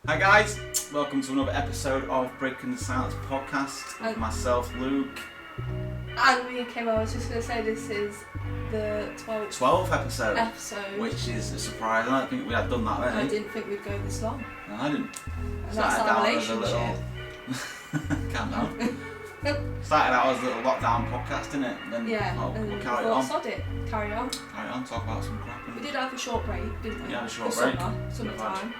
Hi guys, welcome to another episode of Breaking the Silence podcast with myself, Luke. And me, Kim. I was just going to say this is the 12th episode. Which is a surprise. I don't think we had done that already. I didn't think we'd go this long. No, I didn't. And that's our relationship. Calm down. Started out as a little lockdown podcast, didn't it? Then we'll carry on. Sod it. Carry on. Talk about some crap. We did have a short break, didn't we? We had a short break. Summertime.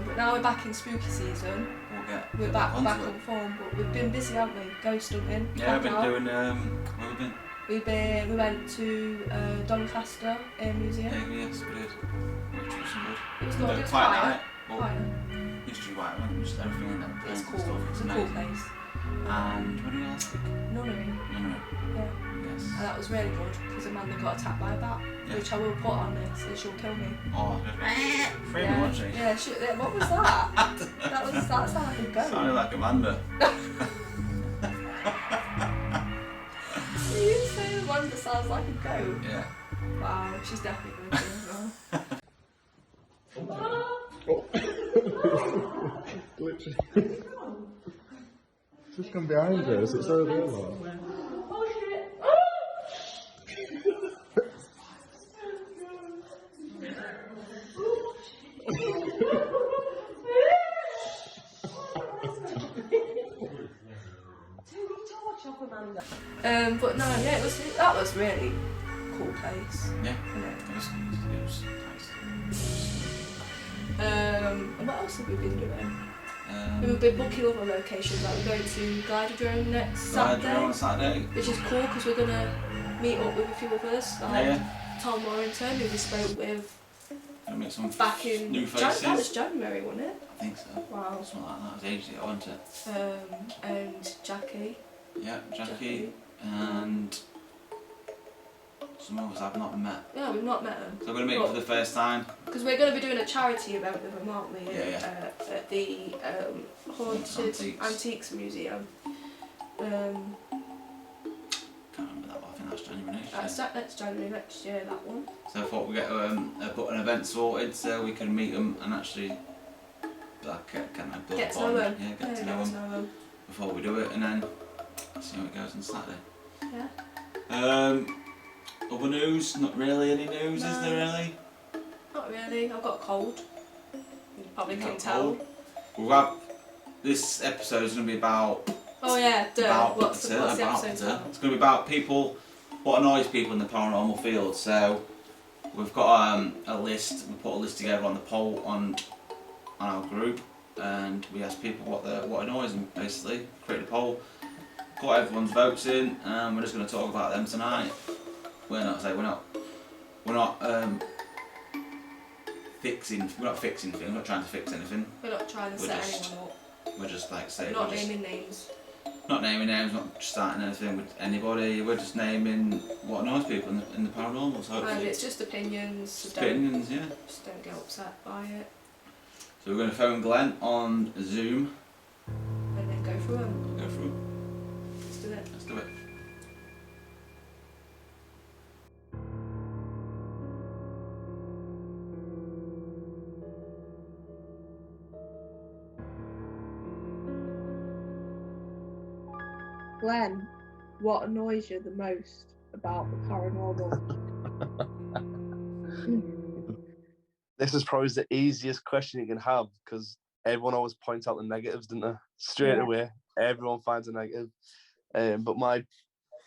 But now we're back in spooky season. We're back on form, but we've been busy, haven't we? Ghost hunting. Yeah, we've been doing. Where have we been? We went to Doncaster Museum. Yes, we did. Which was good. It was good. It was quiet. History White, just everything in them. It's cool. Stuff. It's a cool place. And what did we else think? Nunnery. Yeah. Yes. And that was really good because Amanda got attacked by a bat, which I will put on this, and she'll kill me. Oh, free me, wasn't she? Yeah, what was that? that sounded like a goat. Sounded like Amanda. You say Amanda sounds like a goat? Yeah. Wow, she's definitely going to do it now. Literally. Just come behind us, it's over there. Oh shit! But no, yeah, that was really cool place. Yeah. It was nice. And what else have we been doing? We've been booking other locations, like we're going to Glidodrome next Saturday, which is cool because we're going to meet up with a few of us, like Tom Warrington, who we spoke with meet some back in new faces. That was January, wasn't it? I think so. Wow. Something like that. It was ages ago, wasn't it? And Jackie. Yeah, Jackie. And some of us I've not met. Yeah, we've not met them. So we're going to meet them for the first time. Because we're going to be doing a charity event with them, aren't we? Yeah. At the Haunted Antiques Museum. Can't remember that, but I think that's January next year. That's January next year, that one. So I thought we'd get put an event sorted so we can meet them and actually kind of build get a to know bond. them. Get to know them before we do it, and then see how it goes on Saturday. Yeah. Other news? Not really any news, No. Is there really? Not really. I've got a cold. You probably can tell. This episode is going to be about. Oh yeah, what's the episode about? It's going to be about people, what annoys people in the paranormal field. So we've got a list. We put a list together on the poll on our group, and we asked people what annoys them. Basically, create a poll, got everyone's votes in, and we're just going to talk about them tonight. We're not fixing things. We're not trying to fix anything. We're not trying to set anyone up. We're just like saying. Not naming names. Not naming names. Not starting anything with anybody. We're just naming what annoys people in the paranormal. So and it's just opinions. So opinions, yeah. Just don't get upset by it. So we're going to phone Glenn on Zoom. And then go through them. Let's do it. Glenn, what annoys you the most about the paranormal? This is probably the easiest question you can have because everyone always points out the negatives, don't they? Straight away, everyone finds a negative. But my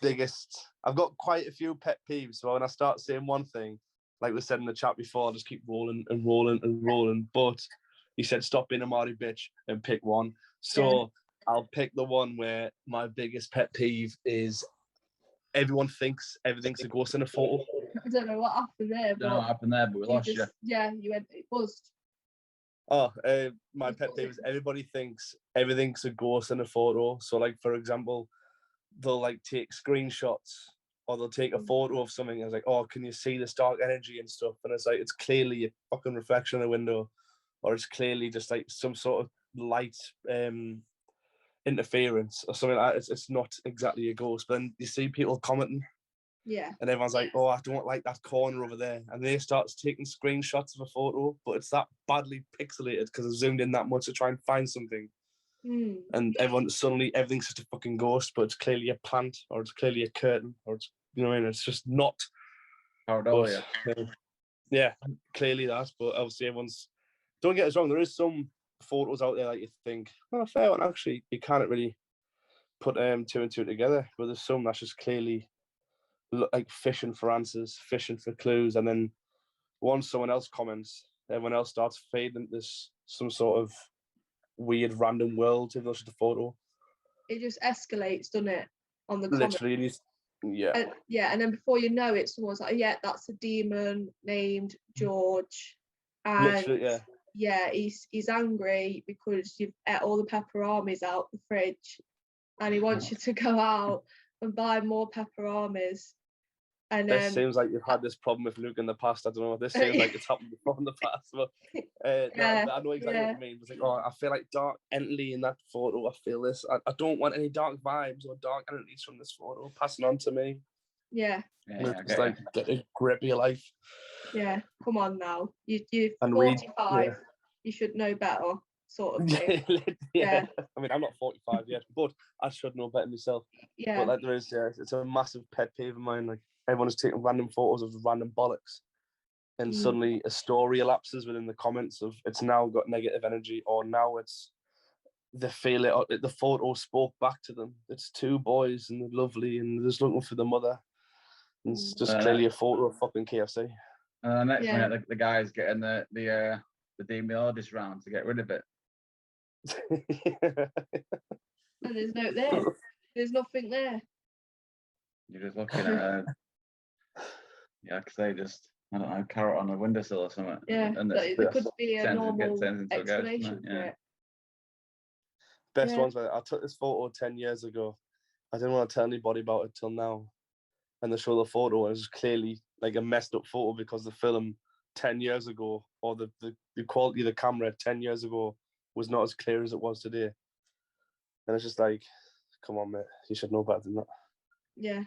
biggest, I've got quite a few pet peeves. So when I start saying one thing, like we said in the chat before, I just keep rolling and rolling and rolling. But you said stop being a Marty bitch and pick one. So I'll pick the one where my biggest pet peeve is everyone thinks everything's a ghost in a photo. I don't know what happened there. I don't know what happened there, but we lost you. Yeah, you went, it buzzed. Oh, my pet peeve is everybody thinks everything's a ghost in a photo. So, like, for example, they'll like take screenshots or they'll take a photo of something and it's like, oh, can you see this dark energy and stuff? And it's like, it's clearly a fucking reflection in the window, or it's clearly just like some sort of light interference or something like that. It's not exactly a ghost. But then you see people commenting Yeah. And everyone's like, oh, I don't like that corner over there. And they start taking screenshots of a photo, but it's that badly pixelated because I've zoomed in that much to try and find something. And everyone suddenly, everything's just a fucking ghost, but it's clearly a plant, or it's clearly a curtain, or it's, you know what I mean? It's just not. Paranoia. Yeah, clearly that. But obviously, everyone's. Don't get us wrong, there is some photos out there that you think, oh, fair one. Actually, you can't really put 2 and 2 together, but there's some that's just clearly like fishing for answers, fishing for clues, and then once someone else comments, everyone else starts fading this some sort of weird random world if that's just a photo. It just escalates, doesn't it? On the Literally, comments. yeah. And then before you know it, someone's like, yeah, that's a demon named George. And Literally, yeah, he's angry because you've ate all the pepperonis out the fridge and he wants you to go out and buy more pepperonis. And this seems like you've had this problem with Luke in the past. I don't know. This seems like it's happened before in the past. But no, I know exactly what you mean. It's like, oh, I feel like dark entity in that photo. I feel this. I don't want any dark vibes or dark entities from this photo passing on to me. Yeah. It's like, get a grip of your life. Yeah, come on now. You're and 45. You should know better, sort of thing. yeah. I mean, I'm not 45 yet, but I should know better myself. Yeah. But like, there is, it's a massive pet peeve of mine. Like, everyone's taking random photos of random bollocks, and suddenly a story elapses within the comments of it's now got negative energy, or now it's they feel it. The photo spoke back to them. It's 2 boys and they're lovely and they're just looking for the mother. And it's just clearly a photo of fucking KFC. Next minute, the guy's getting the demoniologist round to get rid of it. And there's no there. There's nothing there. You're just looking at like I say, just I don't know, carrot on a windowsill or something. Yeah, and there could be a normal explanation for it. Best ones where I took this photo 10 years ago. I didn't want to tell anybody about it till now. And they show the photo, and it's clearly like a messed up photo because the film 10 years ago, or the quality of the camera 10 years ago, was not as clear as it was today. And it's just like, come on, mate, you should know better than that. Yeah.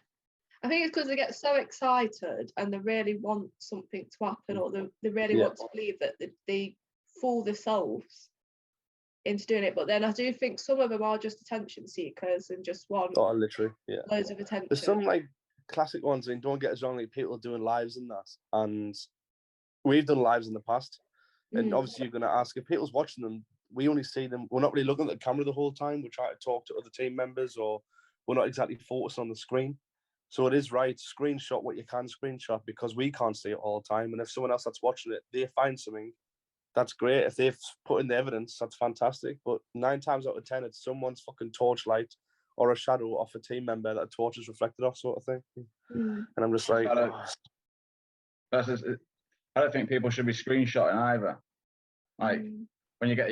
I think it's because they get so excited and they really want something to happen, or they really want to believe that they fool themselves into doing it. But then I do think some of them are just attention seekers and just want literally, loads of attention. There's some like classic ones. I mean, don't get us wrong, like people doing lives and that, and we've done lives in the past, and obviously you're going to ask if people's watching them. We only see them. We're not really looking at the camera the whole time. We're trying to talk to other team members, or we're not exactly focused on the screen. So it is right. Screenshot what you can screenshot because we can't see it all the time. And if someone else that's watching it, they find something, that's great. If they've put in the evidence, that's fantastic. But 9 times out of 10, it's someone's fucking torchlight or a shadow off a team member that a torch is reflected off, sort of thing. And I'm just like, I don't think people should be screenshotting either. Like when you get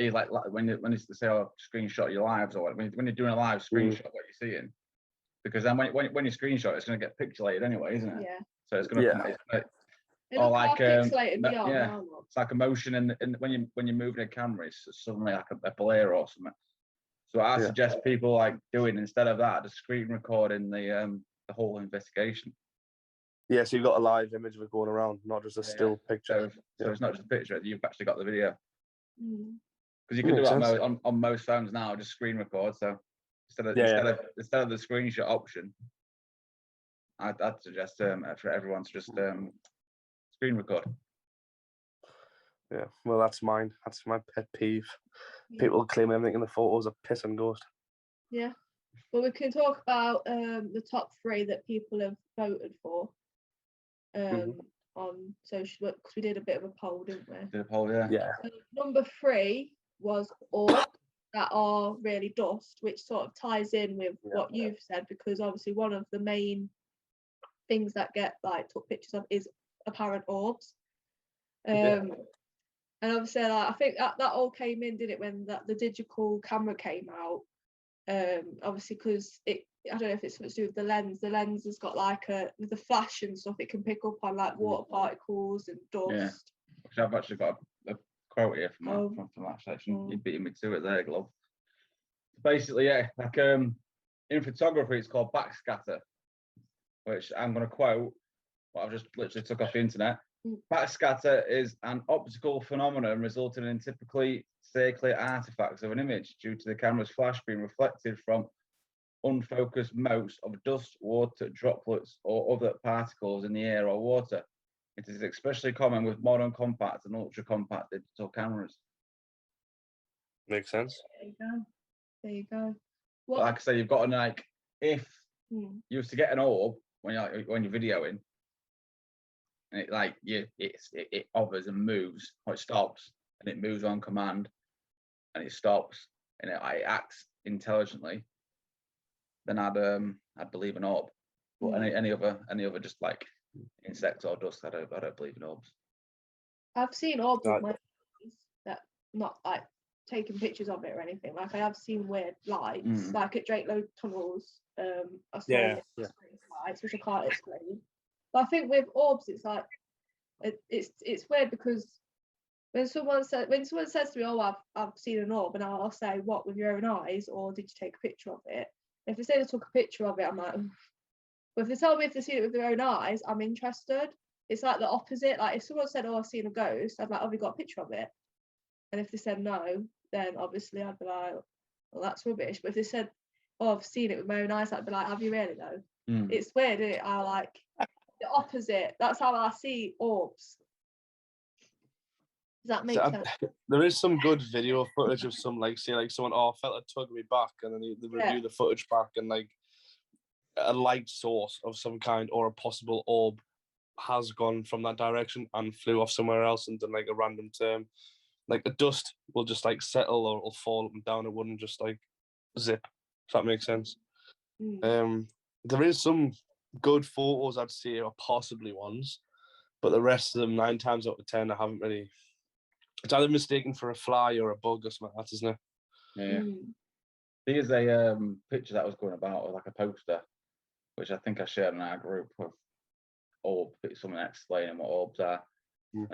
when you say, oh, screenshot your lives, or when you're doing a live, screenshot what you're seeing, because then when you screenshot, it's going to get pixelated anyway, isn't it? Yeah. So it's going to. Or like it's like a motion, and when you're moving a camera, it's suddenly like a blur or something. So I suggest people like doing, instead of that, just screen recording the whole investigation. Yeah, so you've got a live image of it going around, not just a still picture. So it's not just a picture; you've actually got the video. Because you can do it on most phones now, just screen record. So instead of the screenshot option, I'd suggest for everyone to just screen record. Yeah, well, that's mine. That's my pet peeve. People claim everything in the photos are piss and ghost. Yeah. Well, we can talk about the top 3 that people have voted for on social, because we did a bit of a poll, didn't we? Did a poll, yeah. Number 3 was orbs that are really dust, which sort of ties in with what you've said, because obviously one of the main things that get like took pictures of is apparent orbs. And obviously, like, I think that all came in, did it, when the digital camera came out? Obviously, because I don't know if it's something to do with the lens. The lens has got like with the flash and stuff, it can pick up on like water particles and dust. Yeah, I've actually got a quote here from that section. You beat me to it there, Glove. Basically, like in photography, it's called backscatter. which I'm going to quote what I've just literally took off the internet. Backscatter is an optical phenomenon resulting in typically clear artifacts of an image due to the camera's flash being reflected from unfocused motes of dust, water, droplets, or other particles in the air or water. It is especially common with modern compact and ultra-compact digital cameras. Makes sense. There you go. What? Like I say, you've got to like, if you used to get an orb when you're videoing, and it hovers and moves, or it stops, and it moves on command, and it stops, and it acts intelligently, then I'd believe an orb. But any other just like insects or dust, I don't believe in orbs. I've seen orbs with my eyes, that not like taking pictures of it or anything. Like I have seen weird lights, like at Drake Low tunnels. I've seen lights which I can't explain. But I think with orbs, it's like it's weird because when someone says to me, "Oh, I've seen an orb," and I'll say, "What, with your own eyes, or did you take a picture of it?" And if they say they took a picture of it, I'm like, oof. But if they tell me if they've seen it with their own eyes, I'm interested. It's like the opposite. Like if someone said, "Oh, I've seen a ghost," I'd be like, "Oh, have you got a picture of it?" And if they said no, then obviously I'd be like, "Well, that's rubbish." But if they said, "Oh, I've seen it with my own eyes," I'd be like, "Have you really though?" It's weird, isn't it? I like the opposite. That's how I see orbs. Does that make sense? There is some good video footage of some like someone, "Oh, I felt a tug at me back," and then they review the footage back, and like a light source of some kind or a possible orb has gone from that direction and flew off somewhere else and done like a random turn. Like the dust will just like settle or it'll fall up and down. It wouldn't just like zip. If that makes sense. There is some good photos I'd say are possibly ones, but the rest of them 9 times out of 10 I haven't really. It's either mistaken for a fly or a bug or something like that, isn't it? Yeah. Here's a picture that was going about, like a poster, which I think I shared in our group of orb. Someone explaining what orbs are, and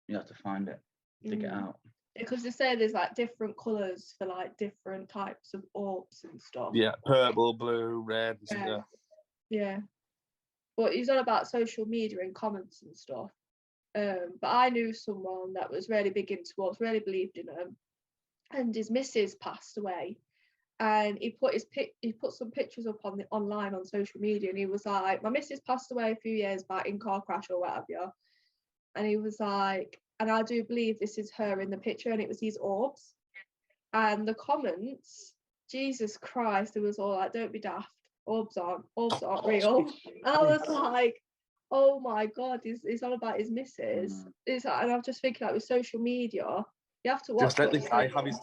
you have to find it, dig it out. Because they say there's like different colours for like different types of orbs and stuff. Yeah, purple, blue, red. Yeah. But he's on about social media and comments and stuff. But I knew someone that was really big into orbs, really believed in them, and his missus passed away. And he put some pictures up online on social media, and he was like, "My missus passed away a few years back in car crash or whatever," and he was like, "And I do believe this is her in the picture," and it was these orbs. And the comments, Jesus Christ, it was all like, "Don't be daft, orbs aren't real." And I was like, oh my God, it's all about his missus. It's like, and I'm just thinking like with social media, you have to watch. Just let the guy have his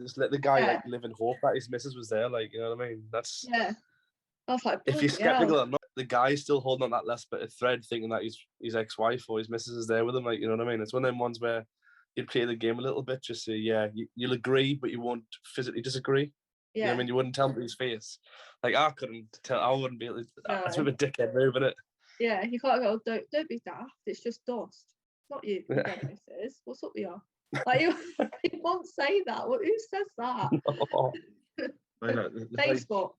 just let the guy live in hope that his missus was there. Like, you know what I mean? That's I was like, if you're skeptical or not, the guy's still holding on that last bit of thread, thinking that his ex-wife or his missus is there with him. Like, you know what I mean? It's one of them ones where you play the game a little bit, just say, you'll agree, but you won't physically disagree. You know what I mean? You wouldn't tell him to his face. Like I couldn't tell. I wouldn't be able to. That's a bit of a dickhead move, isn't it? Yeah, you can't go. Don't be daft. It's just dust. It's not you. Missus. What's up with you? Like you won't say that. Well, who says that? No. Facebook.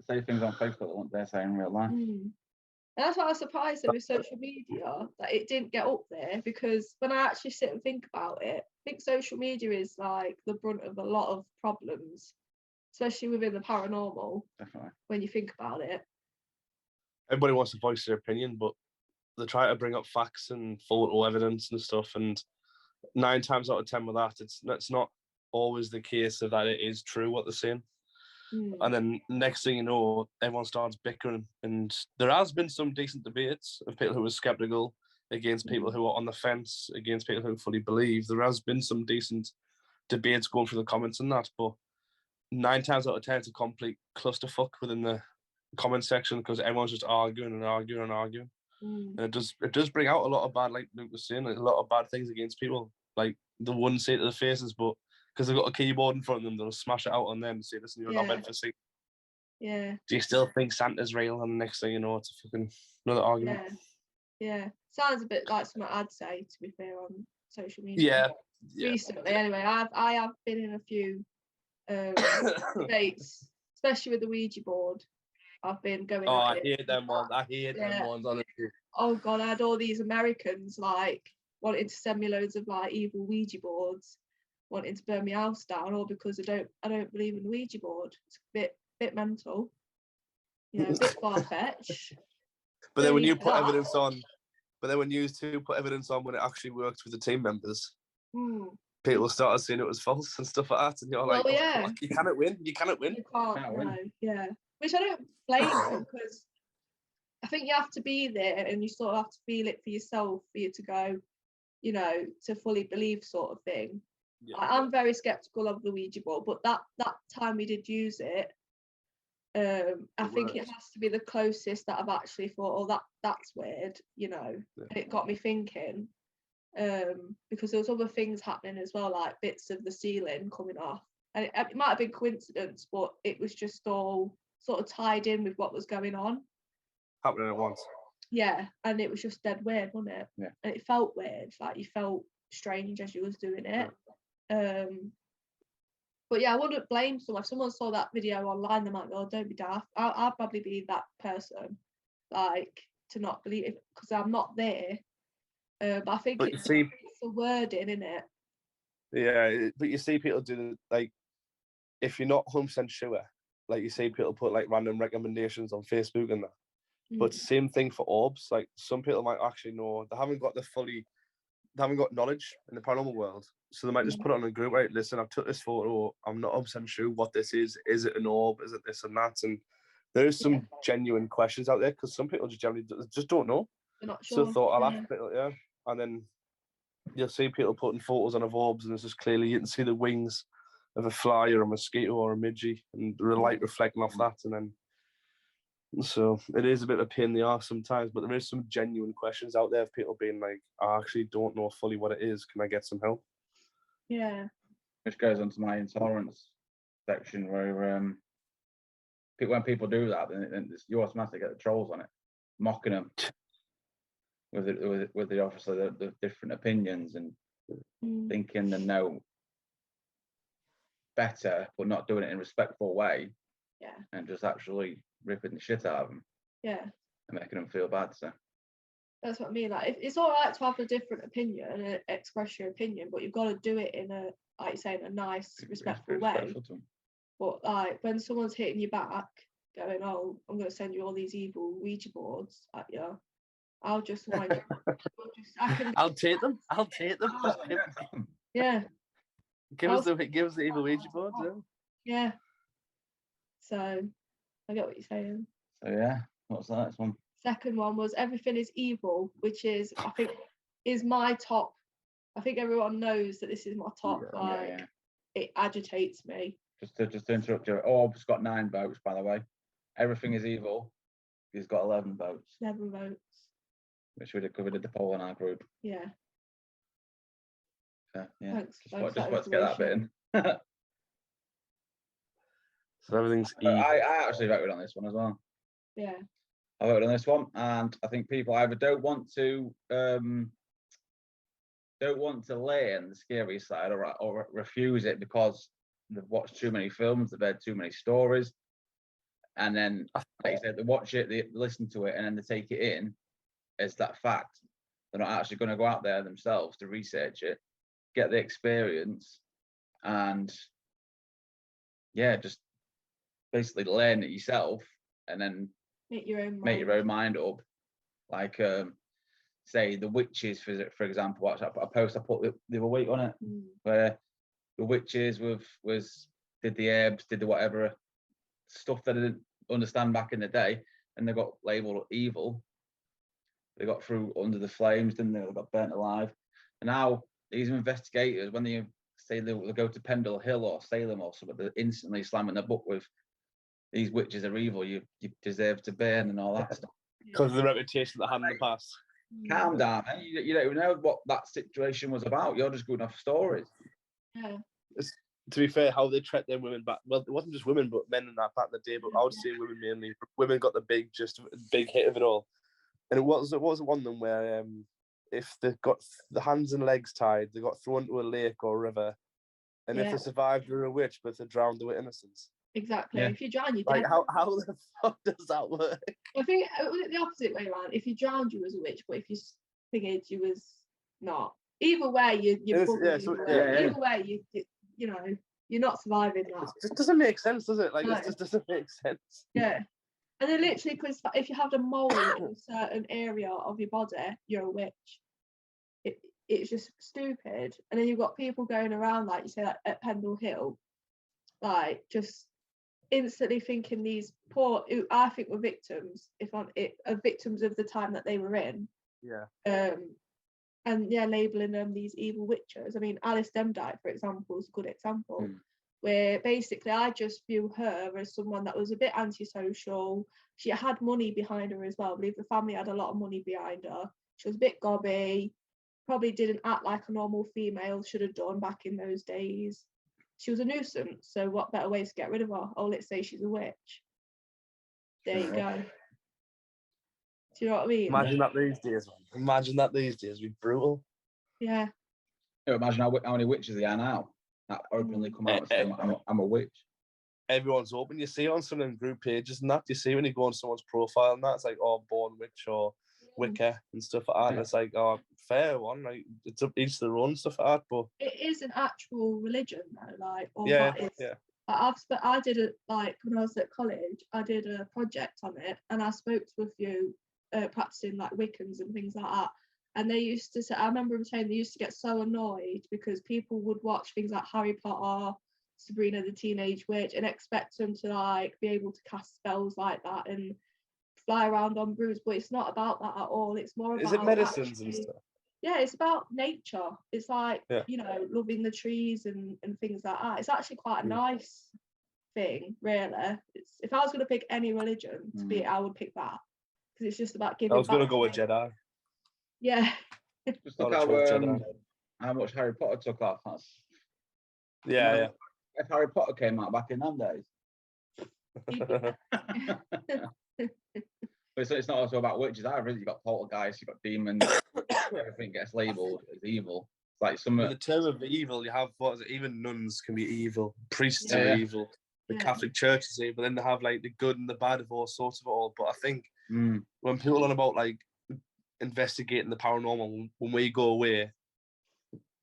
They say things on Facebook that won't dare say in real life. And that's why I was surprised that with social media that it didn't get up there, because when I actually sit and think about it, I think social media is like the brunt of a lot of problems, especially within the paranormal. Definitely. When you think about it. Everybody wants to voice their opinion, but they try to bring up facts and photo evidence and stuff, and 9 times out of 10 with that, it's not always the case of that it is true what they're saying. And then next thing you know, everyone starts bickering, and there has been some decent debates of people who are skeptical against people who are on the fence, against people who fully believe. There has been some decent debates going through the comments and that, but 9 times out of 10 it's a complete clusterfuck within the comment section, because everyone's just arguing and arguing and arguing. And it does bring out a lot of bad, like Luke was saying, like, a lot of bad things against people. Like they wouldn't say it to their faces, but because they've got a keyboard in front of them, they'll smash it out on them and say, "Listen, you're not meant for seeing." Yeah. Do you still think Santa's real? And the next thing you know, it's a fucking another argument. Yeah. Sounds a bit like something I'd say, to be fair, on social media. Yeah. Recently, anyway, I have been in a few debates, especially with the Ouija board. I've been going. Oh, I hate them ones. I hate them ones, honestly. Oh God, I had all these Americans like wanting to send me loads of like evil Ouija boards, wanting to burn my house down, all because I don't believe in the Ouija board. It's a bit mental. A bit far fetched. But then when you put evidence on, when you two put evidence on when it actually worked with the team members, people started seeing it was false and stuff like that, and you're like, oh, you cannot win. You cannot win. You can't win. Yeah. Which I don't blame them, because I think you have to be there and you sort of have to feel it for yourself for you to go, to fully believe, sort of thing. Yeah. I'm very skeptical of the Ouija board, but that time we did use it, I think it has to be the closest that I've actually thought, that's weird, Yeah. It got me thinking, because there was other things happening as well, like bits of the ceiling coming off, and it might have been coincidence, but it was just all sort of tied in with what was going on. Happening at once. Yeah, and it was just dead weird, wasn't it? Yeah. And it felt weird, like you felt strange as you was doing it. Yeah. But yeah, I wouldn't blame someone. If someone saw that video online, they might go, oh, don't be daft. I'd probably be that person, like, to not believe it, because I'm not there. But I think it's the wording, isn't it? Yeah, but you see people do, like, if you're not 100% sure, like, you see people put, like, random recommendations on Facebook and that. But same thing for orbs. Like, some people might actually know, they haven't got knowledge in the paranormal world. So they might just put it on a group, right? Listen, I've took this photo. I'm not 100% sure what this is. Is it an orb? Is it this and that? And there is some genuine questions out there, because some people just generally just don't know. They're not sure. So I thought I'll ask people, and then you'll see people putting photos on of orbs, and it's just clearly you can see the wings of a fly or a mosquito or a midgie, and the light reflecting off that, and then. So it is a bit of a pain in the arse sometimes, but there is some genuine questions out there of people being like, I actually don't know fully what it is. Can I get some help? Yeah. Which goes on to my intolerance section, where when people do that, then you automatically get the trolls on it, mocking them with the obviously the different opinions and thinking they know better, but not doing it in a respectful way. Yeah. And just actually ripping the shit out of them. Yeah. And making them feel bad. So that's what I mean. Like, it's all right to have a different opinion and express your opinion, but you've got to do it in a, like you say, in a nice, respectful way. But like, when someone's hitting you back, going, "Oh, I'm going to send you all these evil Ouija boards at you," I'll just like, I'll take them. Yeah. Give us the evil Ouija boards. Yeah. So I get what you're saying. So yeah, what's the next one? Second one was everything is evil, which is, I think, is my top. I think everyone knows that this is my top. It agitates me. Just to interrupt you, Orb's got 9 votes, by the way. Everything is evil. He's got 11 votes. 11 votes. Which we did the poll in our group. Yeah. Yeah. Thanks, just want to get that bit in. So everything's evil. I actually voted on this one as well. Yeah. I voted on this one, and I think people either don't want to learn the scary side, or refuse it because they've watched too many films, they've read too many stories, and then, like you said, they watch it, they listen to it, and then they take it in as that fact. They're not actually going to go out there themselves to research it, get the experience, and just basically learn it yourself, and then make your own mind up. Like say the witches, for example. Watch a post I put the other week on it, where the witches did the herbs, did the whatever stuff that I didn't understand back in the day, and they got labelled evil. They got through under the flames, didn't they? They got burnt alive. And now these investigators, when they say they'll go to Pendle Hill or Salem or something, they're instantly slamming the book with, these witches are evil, you deserve to burn and all that stuff. Because of the reputation that had in the past. Calm down, man. You don't even know what that situation was about. You're just going off stories. Yeah. To be fair, how they treat their women back, well, it wasn't just women, but men in that back in the day, but I would say women mainly. Women got the big hit of it all. And it was one of them where if they got the hands and legs tied, they got thrown into a lake or a river, and if they survived, they were a witch, but if they drowned, they were innocents. Exactly. If you drown, you're like, dead. how the fuck does that work? I think it was the opposite way around. If you drowned, you was a witch, but if you figured you was not. Either way, you're buggered. Either way, you know, you're not surviving that. It just doesn't make sense, does it? Like, it just doesn't make sense. Yeah. And then literally, because if you have a mole in a certain area of your body, you're a witch. It's just stupid. And then you've got people going around, like you say, like at Pendle Hill, like just instantly thinking these poor, who I think were victims, are victims of the time that they were in. Yeah. And yeah, labelling them these evil witches. I mean, Alice Demdike, for example, is a good example. Where basically I just view her as someone that was a bit antisocial. She had money behind her as well. I believe the family had a lot of money behind her. She was a bit gobby, probably didn't act like a normal female should have done back in those days. She was a nuisance, so what better way to get rid of her? Oh, let's say she's a witch. There you go. Do you know what I mean? Imagine that these days, man. Imagine that these days. It'd be brutal. Yeah. Imagine how many witches there are now that openly come out and say, I'm a witch. Everyone's open. You see on some of them group pages and that, you see when you go on someone's profile and that, it's like, oh, born witch or Wicca and stuff like that. And it's like, oh, fair one. Like, it's up each their own stuff like that. But it is an actual religion, though. Like, all yeah, that is. Yeah. I did it, like, when I was at college, I did a project on it, and I spoke to a few practicing, like, Wiccans and things like that. And they used to say, I remember them saying they used to get so annoyed because people would watch things like Harry Potter, Sabrina the Teenage Witch, and expect them to, like, be able to cast spells like that and fly around on brooms. But it's not about that at all. It's more about, is it medicines and stuff? Yeah, it's about nature. It's like, you know, loving the trees and things like that. It's actually quite a nice thing, really. If I was going to pick any religion to be, I would pick that, because it's just about giving. I was going to go with Jedi. Yeah. Just look how much Harry Potter took off. Yeah. If Harry Potter came out back in them days. But it's not also about witches either. You've got poltergeists, you've got demons. Everything gets labelled as evil. It's like some. In the term of evil, you have even nuns can be evil, priests are evil, the Catholic Church is evil. Then they have like the good and the bad of all sorts of it all. But I think when people are on about like investigating the paranormal, when we go away,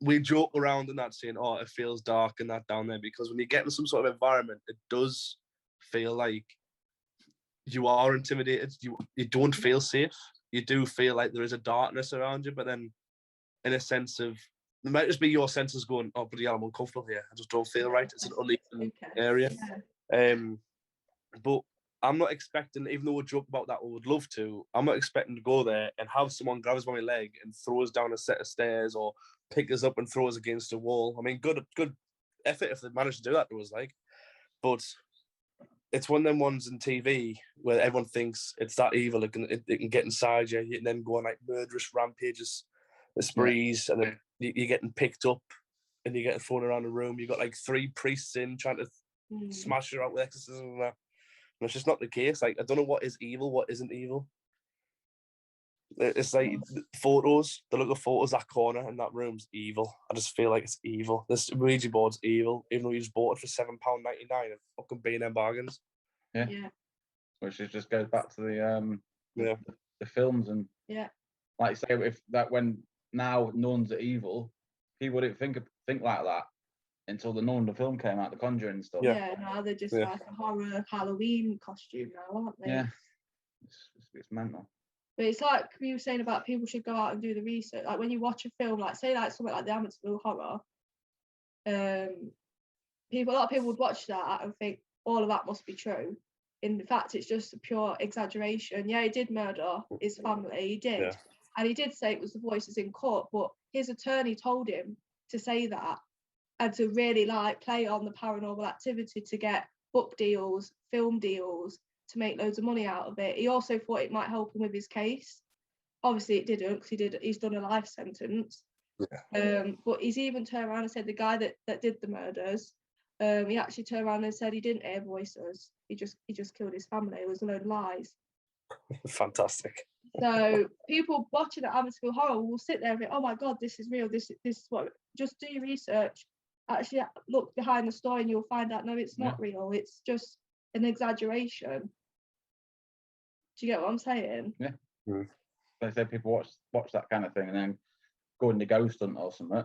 we joke around and that saying, "Oh, it feels dark and that down there," because when you get in some sort of environment, it does feel like you are intimidated. You don't feel safe. You do feel like there is a darkness around you, but then in a sense of, it might just be your senses going, oh, but yeah, I'm uncomfortable here. I just don't feel right. It's an uneven area. But I'm not expecting, even though we joke about that, we would love to, I'm not expecting to go there and have someone grab us by my leg and throw us down a set of stairs or pick us up and throw us against a wall. I mean, good effort if they managed to do that to us, like. But it's one of them ones in TV where everyone thinks it's that evil, it can get inside you, and then go on like murderous rampages, sprees, and then you're getting picked up and you're getting thrown around the room. You've got like 3 priests in trying to smash you out with exorcism and that. And it's just not the case. Like, I don't know what is evil, what isn't evil. It's like photos, the look of photos, that corner in that room's evil. I just feel like it's evil. This Ouija board's evil, even though you just bought it for £7.99 and fucking B&M bargains. Yeah. Which just goes back to the films and like you say, if that when now nuns are evil, people didn't think like that until the nun, the film came out, The Conjuring and stuff. Yeah, now they're just like a horror Halloween costume now, aren't they? Yeah, it's mental. But it's like you were saying about people should go out and do the research. Like when you watch a film, like say like something like the Amityville Horror, a lot of people would watch that and think all of that must be true. In fact, it's just a pure exaggeration. Yeah, he did murder his family, he did. And he did say it was the voices in court, but his attorney told him to say that and to really like play on the paranormal activity to get book deals, film deals, to make loads of money out of it. He also thought it might help him with his case. Obviously it didn't, because he's done a life sentence. But he's even turned around and said the guy that did the murders, he actually turned around and said he didn't hear voices. He just killed his family. It was a load of lies. Fantastic. So people watching the Amityville Horror will sit there and think, oh my God, this is real. This is what. Just do your research. actually look behind the story and you'll find out, no, it's not real. It's just an exaggeration. Do you get what I'm saying? Yeah. They say people watch that kind of thing and then go in the ghost hunt or something.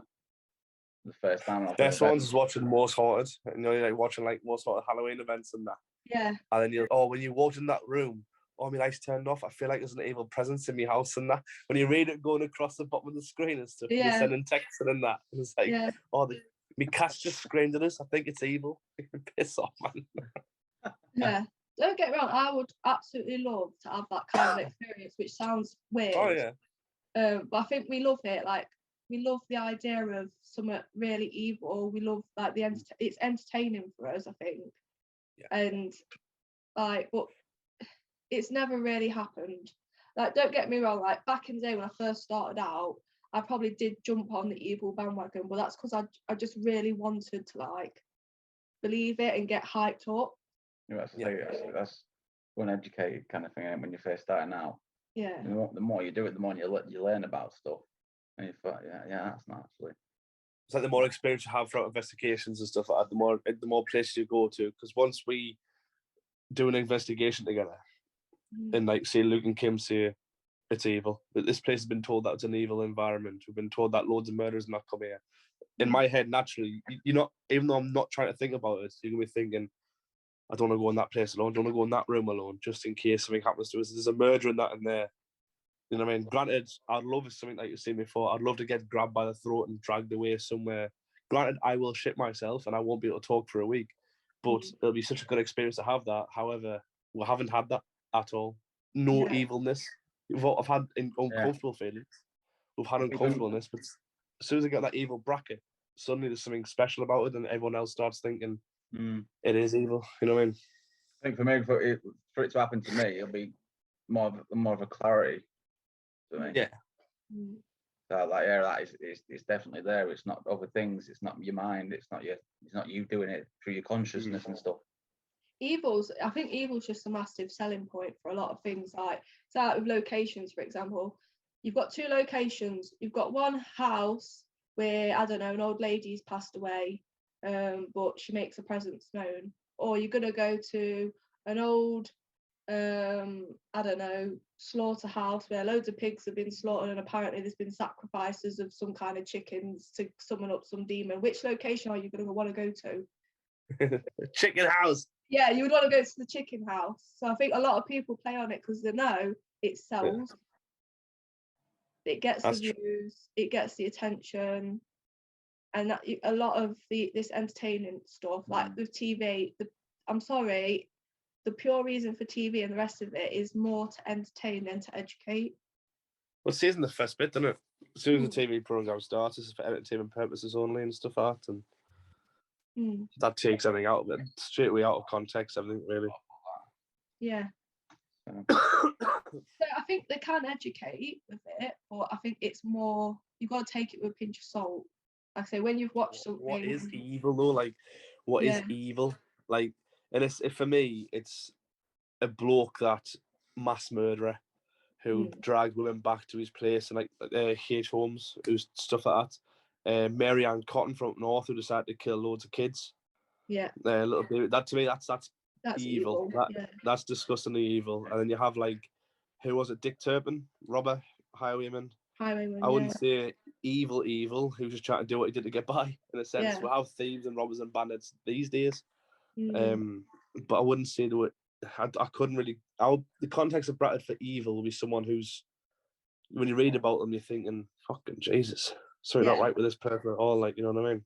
The first time. Best ones is watching Most Haunted. You know, like watching like most sort of Halloween events and that. Yeah. And then when you walk in that room, my lights turned off. I feel like there's an evil presence in my house and that. When you read it going across the bottom of the screen and stuff, you're sending texts and that. And it's like, my cat's just screamed at us. I think it's evil. Piss off, man. Yeah. Don't get me wrong, I would absolutely love to have that kind of experience, which sounds weird. Oh, yeah. But I think we love it. Like, we love the idea of something really evil. We love, like, it's entertaining for us, I think. Yeah. And, like, but it's never really happened. Like, don't get me wrong, like, back in the day when I first started out, I probably did jump on the evil bandwagon, but that's because I just really wanted to, like, believe it and get hyped up. That's uneducated kind of thing when you're first starting out. Yeah. The more you do it, the more you learn about stuff. And you thought, that's not actually. It's like the more experience you have throughout investigations and stuff like that, the more places you go to. Because once we do an investigation together, and like say Luke and Kim say it's evil, but this place has been told that it's an evil environment. We've been told that loads of murders not come here. In my head, naturally, you're not, even though I'm not trying to think about it, you're gonna be thinking, I don't want to go in that place alone. I don't want to go in that room alone, just in case something happens to us. There's a murder in that in there. You know what I mean? Granted, I'd love if something like you've seen before. I'd love to get grabbed by the throat and dragged away somewhere. Granted, I will shit myself and I won't be able to talk for a week, but it'll be such a good experience to have that. However, we haven't had that at all. No evilness. I've had uncomfortable feelings. We've had uncomfortableness, but as soon as I get that evil bracket, suddenly there's something special about it, and everyone else starts thinking it is evil. You know what I mean? I think for me, for it to happen to me, it'll be more of a clarity to me. Yeah. So that is it's definitely there. It's not other things. It's not your mind. It's not you doing it through your consciousness and stuff. I think evil's just a massive selling point for a lot of things. Like, so out with locations, for example, you've got two locations. You've got one house where, I don't know, an old lady's passed away, but she makes her presence known. Or you're going to go to an old, I don't know, slaughterhouse where loads of pigs have been slaughtered and apparently there's been sacrifices of some kind of chickens to summon up some demon. Which location are you going to want to go to? Chicken house. Yeah, you would want to go to the chicken house. So I think a lot of people play on it because they know it sells. Yeah. It gets the views, it gets the attention, and that a lot of this entertaining stuff, like with TV. I'm sorry, the pure reason for TV and the rest of it is more to entertain than to educate. Well, it's in the first bit, doesn't it? As soon as the TV program starts, it's for entertainment purposes only and stuff like that, and that takes everything out of it, straight away out of context, everything really. Yeah. So I think they can educate with it, but I think it's more, you've got to take it with a pinch of salt. Like I say, when you've watched something. What is evil though? Like, what is evil? Like, and for me, it's a bloke that mass murderer who dragged women back to his place and like H homes, who's stuff like that. Mary Ann Cotton from up north who decided to kill loads of kids. Yeah. Little baby. That to me, that's evil. That's disgustingly evil. And then you have like, who was it? Dick Turpin, robber, highwayman. I wouldn't say evil. He was just trying to do what he did to get by. In a sense, we have thieves and robbers and bandits these days. But I wouldn't say that. I couldn't really. The context of Bratted for evil will be someone who's, when you read about them, you're thinking, fucking Jesus, something not right with this person at all. Like, you know what I mean?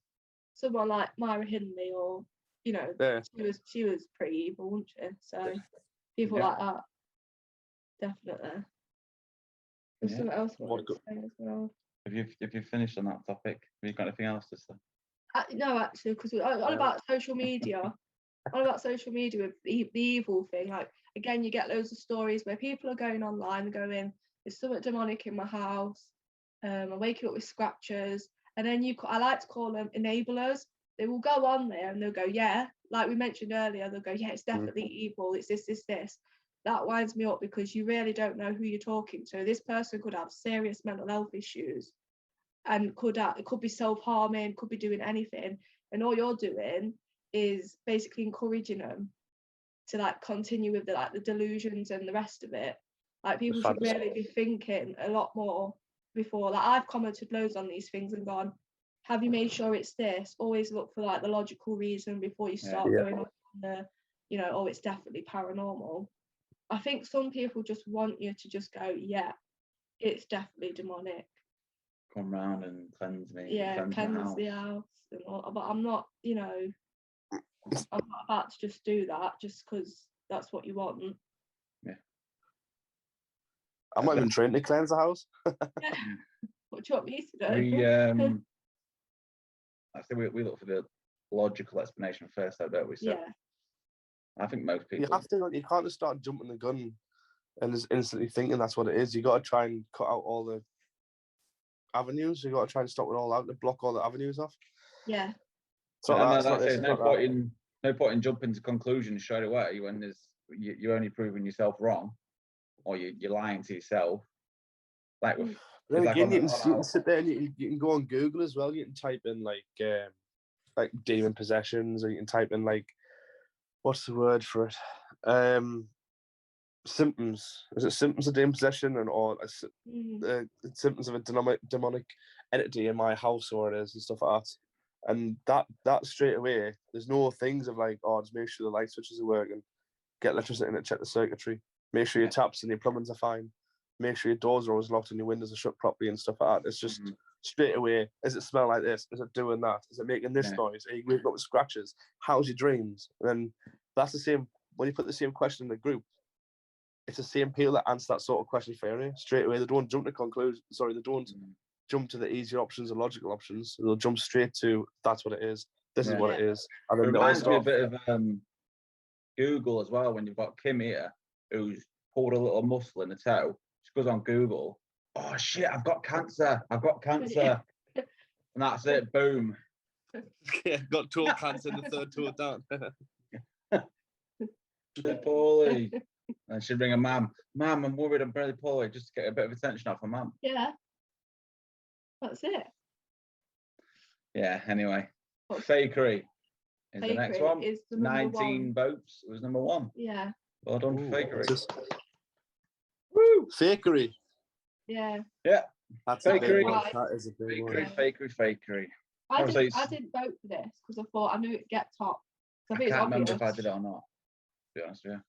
Someone like Myra Hindley, or she was pretty evil, wasn't she? So people like that, definitely. There's something else I wanted to say as well. If you've finished on that topic, have you got anything else to say? No, actually, because we're all about social media. All about social media with the evil thing. Like, again, you get loads of stories where people are going online, going, there's something demonic in my house, I'm waking up with scratches, and then I like to call them enablers. They will go on there and they'll go, yeah, like we mentioned earlier, they'll go, yeah, it's definitely evil, it's this. That winds me up because you really don't know who you're talking to. This person could have serious mental health issues and it could be self-harming, could be doing anything. and all you're doing is basically encouraging them to like continue with the delusions and the rest of it. Like people should really be thinking a lot more before. Like I've commented loads on these things and gone, have you made sure it's this? Always look for like the logical reason before you start going on the, you know, oh, it's definitely paranormal. I think some people just want you to just go, yeah, it's definitely demonic. Come round and cleanse me. Yeah, cleanse the house and all, but I'm not, you know, I'm not about to just do that just because that's what you want. Yeah. I'm not even trained to cleanse the house. What do you want me to do? I think we look for the logical explanation first, though, don't we? So Yeah. I think most people. You have to. You can't just start jumping the gun and just instantly thinking that's what it is. You got to try and cut out all the avenues. You got to try and stop it all out to block all the avenues off. Yeah. No point in jumping to conclusions straight away when you're only proving yourself wrong, or you're lying to yourself. Like with. Then again, you can sit there and you can go on Google as well. You can type in like demon possessions, or you can type in like, what's the word for it? Symptoms. Is it symptoms of demon possession or symptoms of a demonic entity in my house, or it is and stuff like that? And that straight away, there's no things of like, oh, just make sure the light switches are working, get electricity in it, check the circuitry, make sure your taps and your plumbings are fine, make sure your doors are always locked and your windows are shut properly and stuff like that. It's just straight away, does it smell like this? Is it doing that? Is it making this noise? Are you waking up with scratches? How's your dreams? And that's the same, when you put the same question in the group, it's the same people that answer that sort of question for you. Straight away, they don't jump to conclusions. Sorry, they don't jump to the easier options or logical options. They'll jump straight to, that's what it is. This is what it is. And then it reminds me a bit of Google as well, when you've got Kim here, who's pulled a little muscle in the toe. She goes on Google, oh shit, I've got cancer. And that's it, boom. Yeah, got toe cancer in the third toe down. Poorly. And she'd ring her mum, I'm worried, I'm really poorly, just to get a bit of attention off her mum. Yeah. That's it. Yeah, anyway. Fakery is the next one. Is the 19 votes. It was number 1. Yeah. Well done for fakery. Woo! Fakery. Yeah. Yeah. That's fakery. A big one. That is a big one. Fakery. I didn't vote for this because I thought I knew it'd get top. I can't remember if I did it or not, to be honest with you.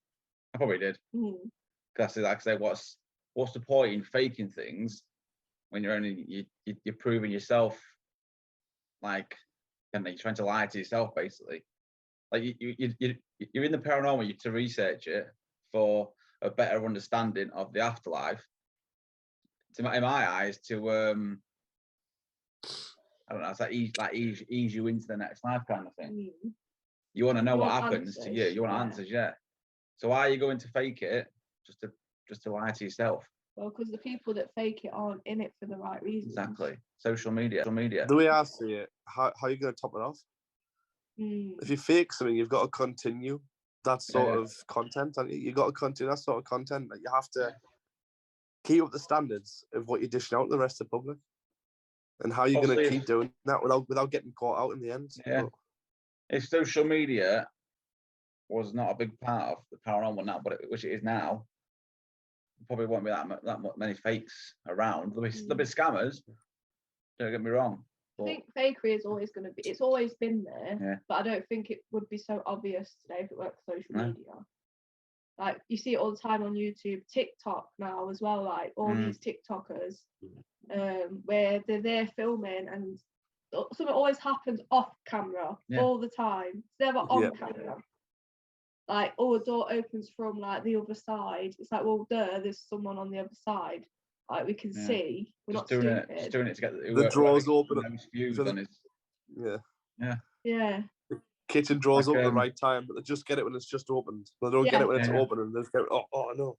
I probably did. Because like I say, what's the point in faking things when you're proving yourself, like, and you're trying to lie to yourself, basically. Like you're in the paranormal to research it for a better understanding of the afterlife. In my eyes, to I don't know, it's like ease you into the next life kind of thing. You want to know what happens to you. You want answers, yeah. So why are you going to fake it just to lie to yourself? Well, because the people that fake it aren't in it for the right reasons. Social media. The way I see it, how are you going to top it off? If you fake something, you've got to continue that sort of content, and you've got to continue that sort of content. Like, you have to keep up the standards of what you're dishing out to the rest of the public, and how you're going to keep doing that without getting caught out in the end. Yeah. If social media was not a big part of the paranormal now, which it is now, probably won't be that many fakes around. There'll be scammers. Don't get me wrong. I think fakery is always going to be. It's always been there, but I don't think it would be so obvious today if it worked for social media. Like you see it all the time on YouTube, TikTok now as well. Like all these TikTokers, where they're there filming, and something always happens off camera all the time. It's never on camera. Like, the door opens from like the other side. It's like, well, there's someone on the other side. Like we can see. We're not stupid. Just doing it to get the drawers open. Yeah. The kitchen drawers open at the right time, but they just get it when it's just opened. They don't get it when it's open, and they just go, oh no.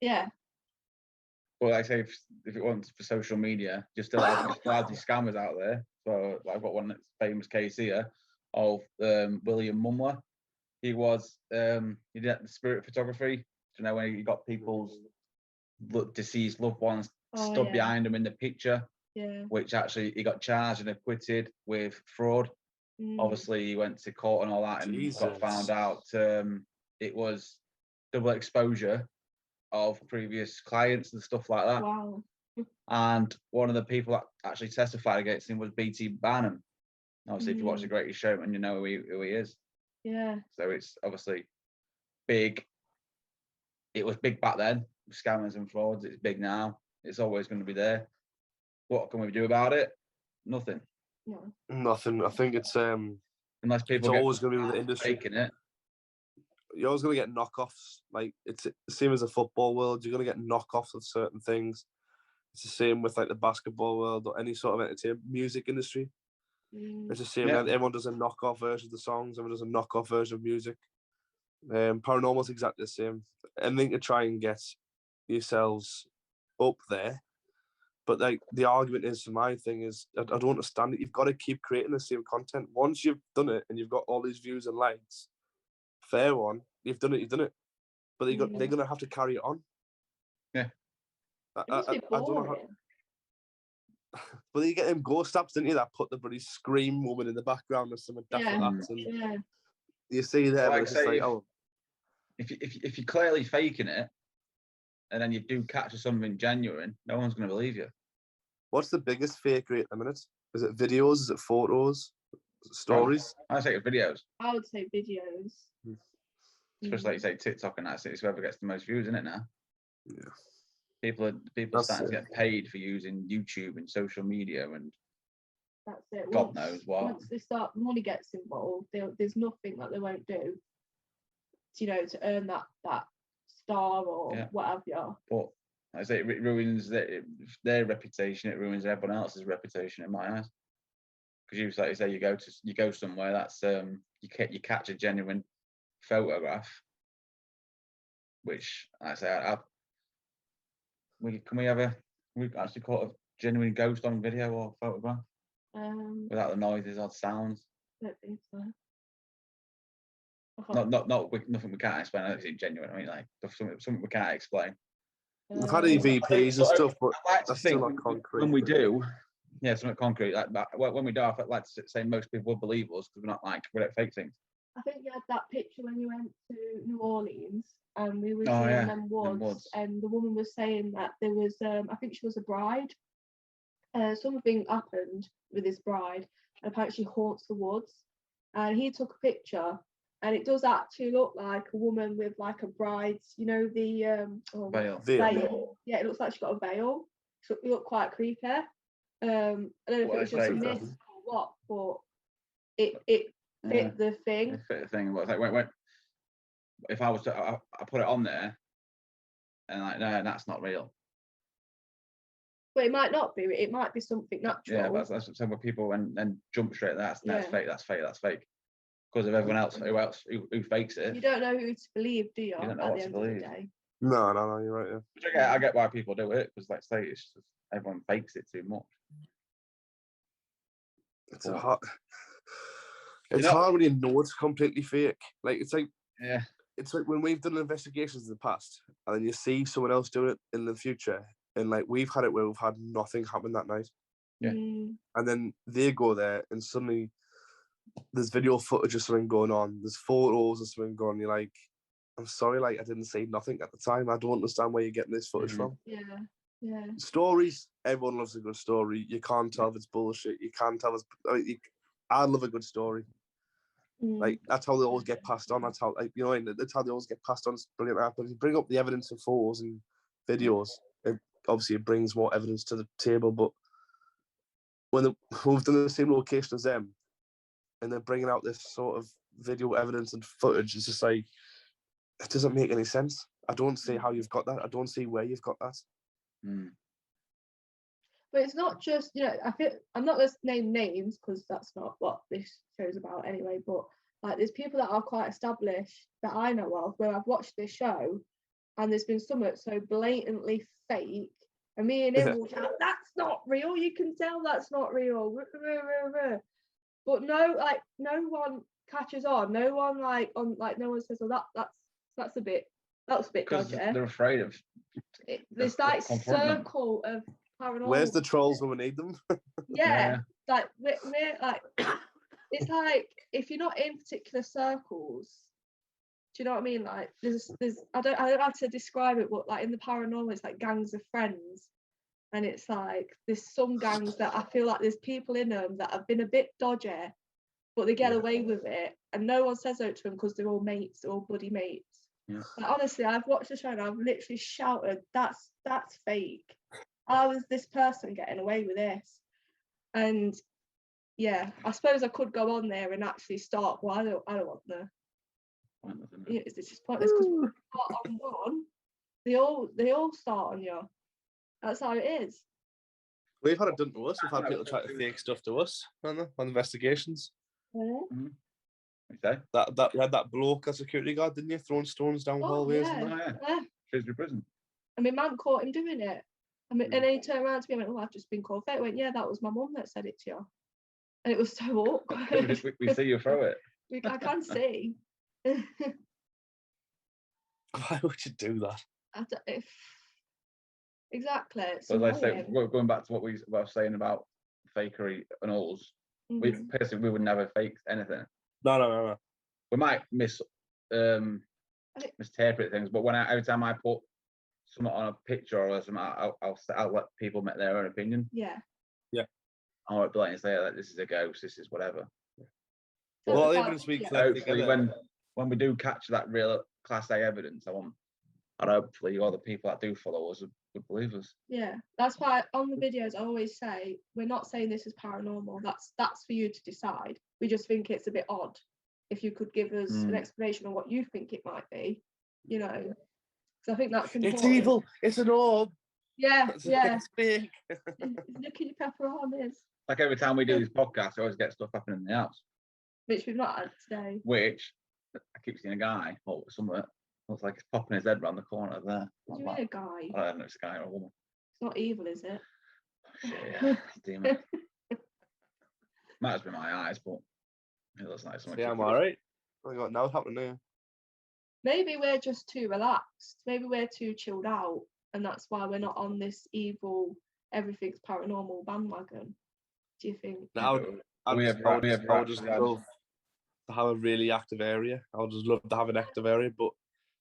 Yeah. Well, like I say, if it wasn't for social media, just still have these scammers out there. So I've got one famous case here of William Mumler. He did the spirit photography. Do you know when he got people's deceased loved ones stood behind him in the picture? Yeah. Which actually he got charged and acquitted with fraud. Obviously, he went to court and all that, and Jesus. got found out it was double exposure of previous clients and stuff like that. Wow. And one of the people that actually testified against him was B.T. Barnum. Obviously, if you watch The Greatest Showman, you know who he is. Yeah. So it's obviously big. It was big back then, scammers and frauds. It's big now. It's always going to be there. What can we do about it? Nothing. No. Nothing. I think it's unless people it's always going to be with the industry. Faking it. You're always going to get knockoffs. Like, it's the same as the football world. You're going to get knockoffs of certain things. It's the same with like the basketball world or any sort of entertainment music industry. It's the same. Yeah. Everyone does a knockoff version of the songs. Everyone does a knockoff version of music. Paranormal's exactly the same. Anything to try and get yourselves up there. But like the argument is, for my thing is, I don't understand it. You've got to keep creating the same content. Once you've done it and you've got all these views and likes, fair one, you've done it. But they're gonna have to carry it on. Yeah. I don't know how. But you get them ghost apps, didn't you? That put the bloody scream woman in the background or something. Yeah. You see there, Like, it's just like, oh. If you're clearly faking it, and then you do catch something genuine, no one's going to believe you. What's the biggest fake rate at the minute? Is it videos? Is it photos? Is it stories? I say videos. I would say videos. Especially like you say TikTok and that. It's whoever gets the most views, isn't it now? Yeah. People are starting to get paid for using YouTube and social media and that's it. God knows what. Once they start, money gets involved. There's nothing that they won't do. To earn that star or whatever. But I say it ruins their reputation. It ruins everyone else's reputation in my eyes. Because like you say, you go somewhere that's you catch a genuine photograph, which I say we actually caught a genuine ghost on video or photograph without the noises or sounds. I don't think so. Nothing we can't explain. I don't think it's genuine. I mean, like something we can't explain. We've had EVPs and stuff, but that's still not concrete. When we do, something concrete. Like when we do, I'd like to say most people would believe us because we don't fake things. I think you had that picture when you went to New Orleans and we were in them woods, and the woman was saying that there was, I think she was a bride. Something happened with this bride, and apparently she haunts the woods. And he took a picture, and it does actually look like a woman with like a bride's, the veil. Yeah, it looks like she's got a veil. So it looked quite creepy. I don't know if it was just a mist or what, but it fit the thing. It fit the thing. But it's like if I was to, I put it on there, and like, no, that's not real. But it might not be. It might be something natural. Yeah, but that's what people and jump straight. That's fake. That's fake. Because of everyone else who fakes it. You don't know who to believe, do you? You don't know what to believe. No, you're right. Yeah. Which I get why people do it, because like say it's just, everyone fakes it too much. It's hard when you know it's completely fake. Like it's like when we've done investigations in the past, and then you see someone else doing it in the future, and like we've had it where we've had nothing happen that night. Yeah. And then they go there, and suddenly there's video footage of something going on. There's photos of something going on. You're like, I'm sorry, like I didn't say nothing at the time. I don't understand where you're getting this footage from. Yeah. Stories, everyone loves a good story. You can't tell if it's bullshit. You can't tell I love a good story. Like that's how they always get passed on. That's how that's how they always get passed on. It's brilliant. But if you bring up the evidence of photos and videos, it brings more evidence to the table. But when we've done the same location as them, and they're bringing out this sort of video evidence and footage, it's just like it doesn't make any sense. I don't see how you've got that. I don't see where you've got that. But it's not just, I feel I'm not going to name names because that's not what this show's about anyway, but like there's people that are quite established that I know of where I've watched this show and there's been something so blatantly fake, and me and him will shout, that's not real, you can tell that's not real, but no one catches on, no one no one says, well that's a bit dodgy. They're afraid of there's like circle of paranormal. Where's the trolls when we need them? Like we're like it's like if you're not in particular circles, do you know what I mean? Like there's I don't know how to describe it, but like in the paranormal, it's like gangs of friends, and it's like there's some gangs that I feel like there's people in them that have been a bit dodgy, but they get away with it, and no one says out to them because they're all mates, they're all buddy mates. Yeah. Like, honestly, I've watched the show and I've literally shouted, "That's fake! How is this person getting away with this?" And yeah, I suppose I could go on there and actually start. Well, I don't want the. It's just pointless because when you start on one, they all start on you. That's how it is. We've had it done to us. We've had people try to fake stuff to us on investigations. Yeah. Mm-hmm. Okay. That you had that bloke, a security guard, didn't you? Throwing stones down hallways. Yeah. And Yeah. Shrewsbury Prison. I mean, man caught him doing it. I mean, and then he turned around to me and went, "Oh, I've just been caught." I went, "Yeah, that was my mum that said it to you," and it was so awkward. we see you throw it. I can see. Why would you do that? Exactly. But as I say, going back to what I was saying about fakery and alls, we personally we would never fake anything. No. We might misinterpret things, but every time I put something on a picture or something, I'll let people make their own opinion. Yeah. I won't blatantly say that this is a ghost, this is whatever. Well, evidence we collect hopefully when we do catch that real Class A evidence, and hopefully all the people that do follow us would believe us. Yeah, that's why on the videos I always say we're not saying this is paranormal. That's for you to decide. We just think it's a bit odd. If you could give us an explanation on what you think it might be, you know, because I think that's important. It's evil. It's an orb. Yeah. It's big. Look at your pepper armies. Like every time we do this podcast, I always get stuff happening in the house. Which we've not had today. Which I keep seeing a guy or somewhere. Looks like he's popping his head around the corner there. What do you mean a guy? I don't know if it's a guy or a woman. It's not evil, is it? Yeah, demon. Might just be my eyes, but it looks like something. Yeah, I'm alright. I got now happening there. Maybe we're just too relaxed. Maybe we're too chilled out, and that's why we're not on this evil, everything's paranormal bandwagon. Do you think? I would just love to have a really active area. I would just love to have an active area, but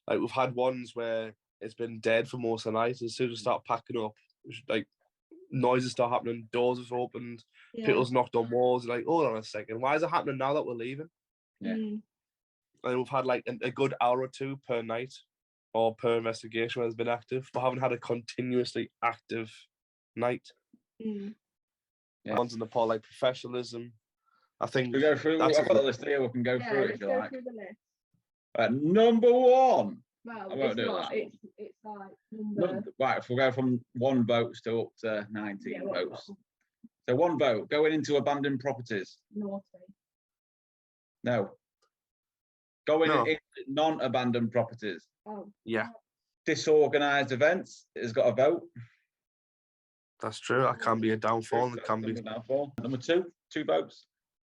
like we've had ones where it's been dead for most of the night. As soon as we start packing up, like noises start happening, doors have opened, people's knocked on walls. Like, hold on a second, why is it happening now that we're leaving? Yeah. And we've had like a good hour or two per night or per investigation where it's been active. We haven't had a continuously active night. Yeah. Ones in the pot, like professionalism. I think we go through. I've got the list here. We can go through it if you like. Number one. Well, I won't do not. that. It's like number. Right, if we go from 1 vote to up to 19 votes. So 1 vote going into abandoned properties. Naughty. No. Going into non-abandoned properties. Oh. Yeah. Disorganised events has got a vote. That's true. That can be a downfall. It can be a downfall. Number 2 votes.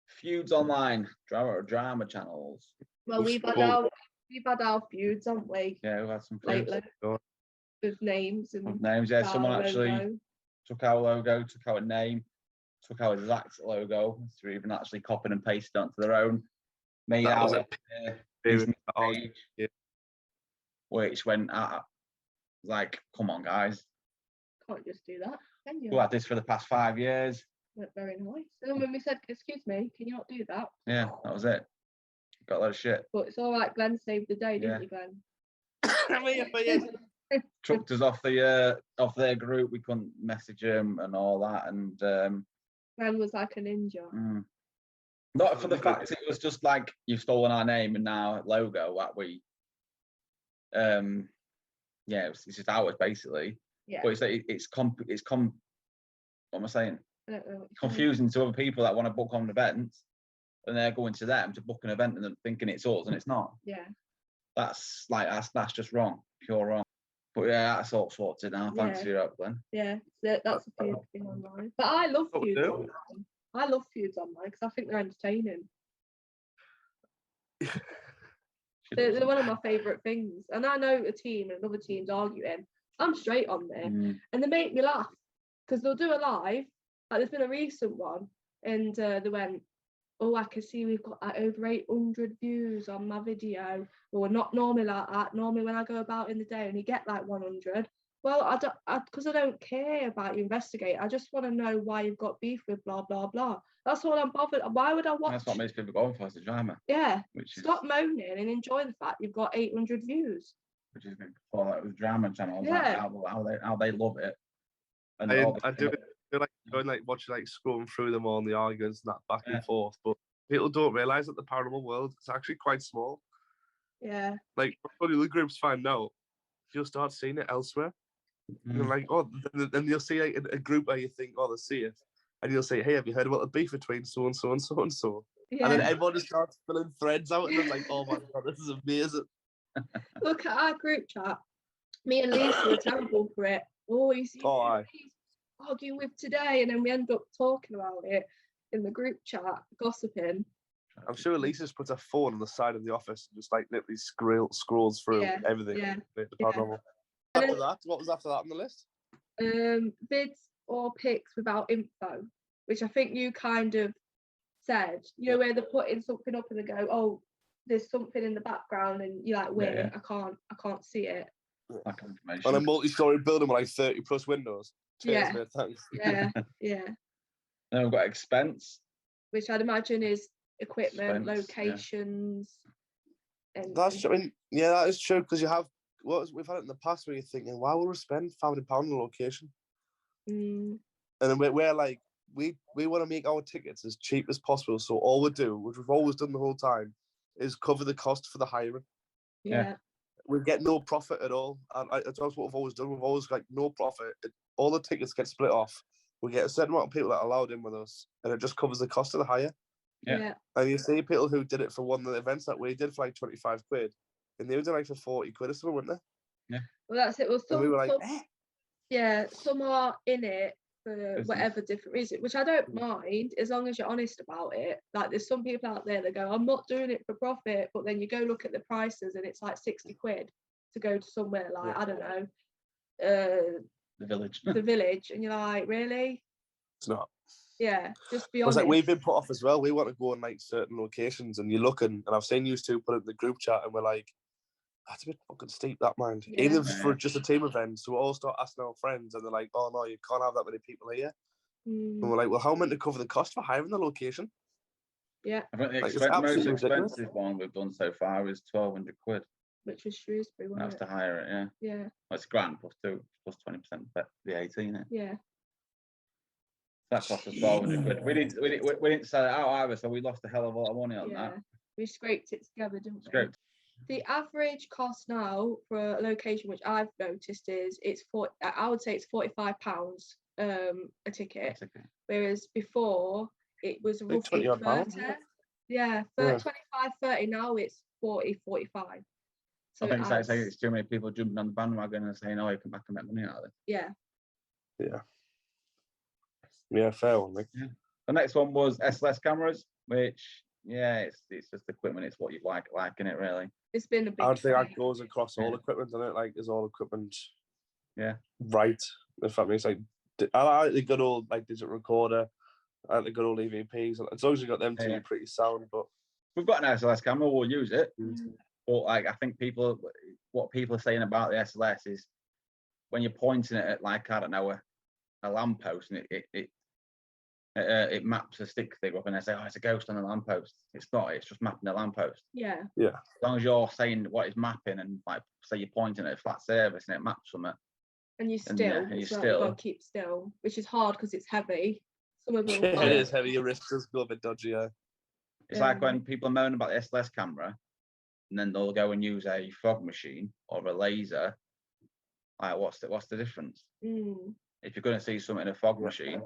Feuds online, drama channels. Well, we've had our feuds, haven't we? Yeah, we've had some feuds. Lately. With names and yeah. Someone actually took our logo, took our name, took our exact logo, so even actually copied and pasted onto their own. Made out which went like, come on, guys. Can't just do that, can you? We've had this for the past 5 years. Very nice. And when we said, "Excuse me, can you not do that?" Yeah, that was it. Got a lot of shit. But it's all right. Glenn saved the day, didn't you, Glenn? Chucked us off their group. We couldn't message him and all that. And Glenn was like a ninja. Not for the fact it was just like you've stolen our name and now logo that we. It's just ours basically. Yeah. But what am I saying? Confusing to other people that want to book on events, and they're going to them to book an event and they're thinking it's us, and it's not. Yeah. That's just wrong, pure wrong. But yeah, that's all sorted now. Thanks for your help, Glenn. Yeah, that's a feud thing online. But I love feuds online. I love feuds online because I think they're entertaining. They're one of my favourite things. And I know a team and another team's arguing. I'm straight on there, and they make me laugh because they'll do a live. Like there's been a recent one, and they went, oh, I can see we've got like over 800 views on my video. Well, we're not normally like that. Normally when I go about in the day and you get like 100, well, because I don't care about you investigate. I just want to know why you've got beef with blah, blah, blah. That's all I'm bothered. Why would I watch? That's what most people go on for, the drama. Yeah. Stop moaning and enjoy the fact you've got 800 views. Which is with drama channels, yeah. Like how they love it. And I do like going like watching like scrolling through them all and the arguments and that back and forth, but people don't realise that the paranormal world is actually quite small. Yeah. Like when the groups find out, you'll start seeing it elsewhere. And you're like, oh, then you'll see like a group where you think, oh, they see it, and you'll say, hey, have you heard about the beef between so and so and so and so? Yeah. And then everyone just starts filling threads out, and it's like, oh my god, this is amazing. Look at our group chat. Me and Lisa were terrible for it. Always argue with today, and then we end up talking about it in the group chat, gossiping. I'm sure Lisa's put her phone on the side of the office and just like literally scrolls through everything. Yeah. Paranormal. After that, what was after that on the list? Vids or pics without info, which I think you kind of said. You know, where they're putting something up and they go, oh, there's something in the background, and you're like, wait, I can't see it. Like on a multi-story building with like 30 plus windows. Cheers, mate, thanks. Yeah. Then we've got expense, which I'd imagine is equipment, locations. And that's true. I mean, yeah, that is true, because you have we've had it in the past where you're thinking, why would we spend £500 on a location? And then we're like, we want to make our tickets as cheap as possible. So all we do, which we've always done the whole time, is cover the cost for the hiring. Yeah. We get no profit at all. And that's what we've always done. We've always like no profit. All the tickets get split off. We get a certain amount of people that are allowed in with us, and it just covers the cost of the hire. Yeah. And you see people who did it for one of the events that we did for like 25 quid, and they were doing like for 40 quid or something, weren't they? Yeah. Well, that's it. Well, we were like, some are in it for whatever different reason, which I don't mind as long as you're honest about it. Like, there's some people out there that go, I'm not doing it for profit, but then you go look at the prices and it's like 60 quid to go to somewhere like, I don't know, the village, and you're like, really? It's not. Yeah, just be honest. It's like we've been put off as well. We want to go on like certain locations, and you're looking, and I've seen you two put it in the group chat, and we're like, that's a bit fucking steep, that mind. Yeah. Even for just a team event, so we all start asking our friends, and they're like, oh no, you can't have that many people here. And we're like, well, how am I meant to cover the cost for hiring the location? Yeah. I think the most expensive one we've done so far is 1,200 quid. Which was Shrewsbury, wasn't it? That's to hire it, yeah. Yeah. Well, it's grand plus 20% VAT, isn't it? Yeah. That cost us 1,200 quid. We didn't sell it out either, so we lost a hell of a lot of money on that. We scraped it together, didn't we? The average cost now for a location, which I've noticed, is I would say it's £45 a ticket, whereas before it was roughly 30. Yeah, 25, 30. Now it's 40, 45. So I think it's too many people jumping on the bandwagon and saying, "Oh, you come back and make money out of it." Yeah. Yeah, fair one. Like. Yeah. The next one was SLS cameras, which it's just equipment. It's what you like in it, really. It's been a big. I would say that goes across all equipment, doesn't it? Like, is all equipment. Yeah. Right. If that makes like, I like the good old like digital recorder. I like the good old EVPs. As long as you got them two, pretty sound. But we've got an SLS camera, we'll use it. But like, I think what people are saying about the SLS is when you're pointing it at, like, I don't know, a lamppost, and it maps a stick figure up, and they say, oh, it's a ghost on a lamppost. It's not. It's just mapping a lamppost. Yeah. Yeah. As long as you're saying what it's mapping, and like, say you're pointing at a flat surface and it maps something. And you still, you've got to keep still, which is hard because it's heavy. Some of them. It is heavy. Your wrist does go a bit dodgy. Yeah. It's like when people moan about the SLS camera, and then they'll go and use a fog machine or a laser. Like, what's the difference? If you're going to see something in a fog machine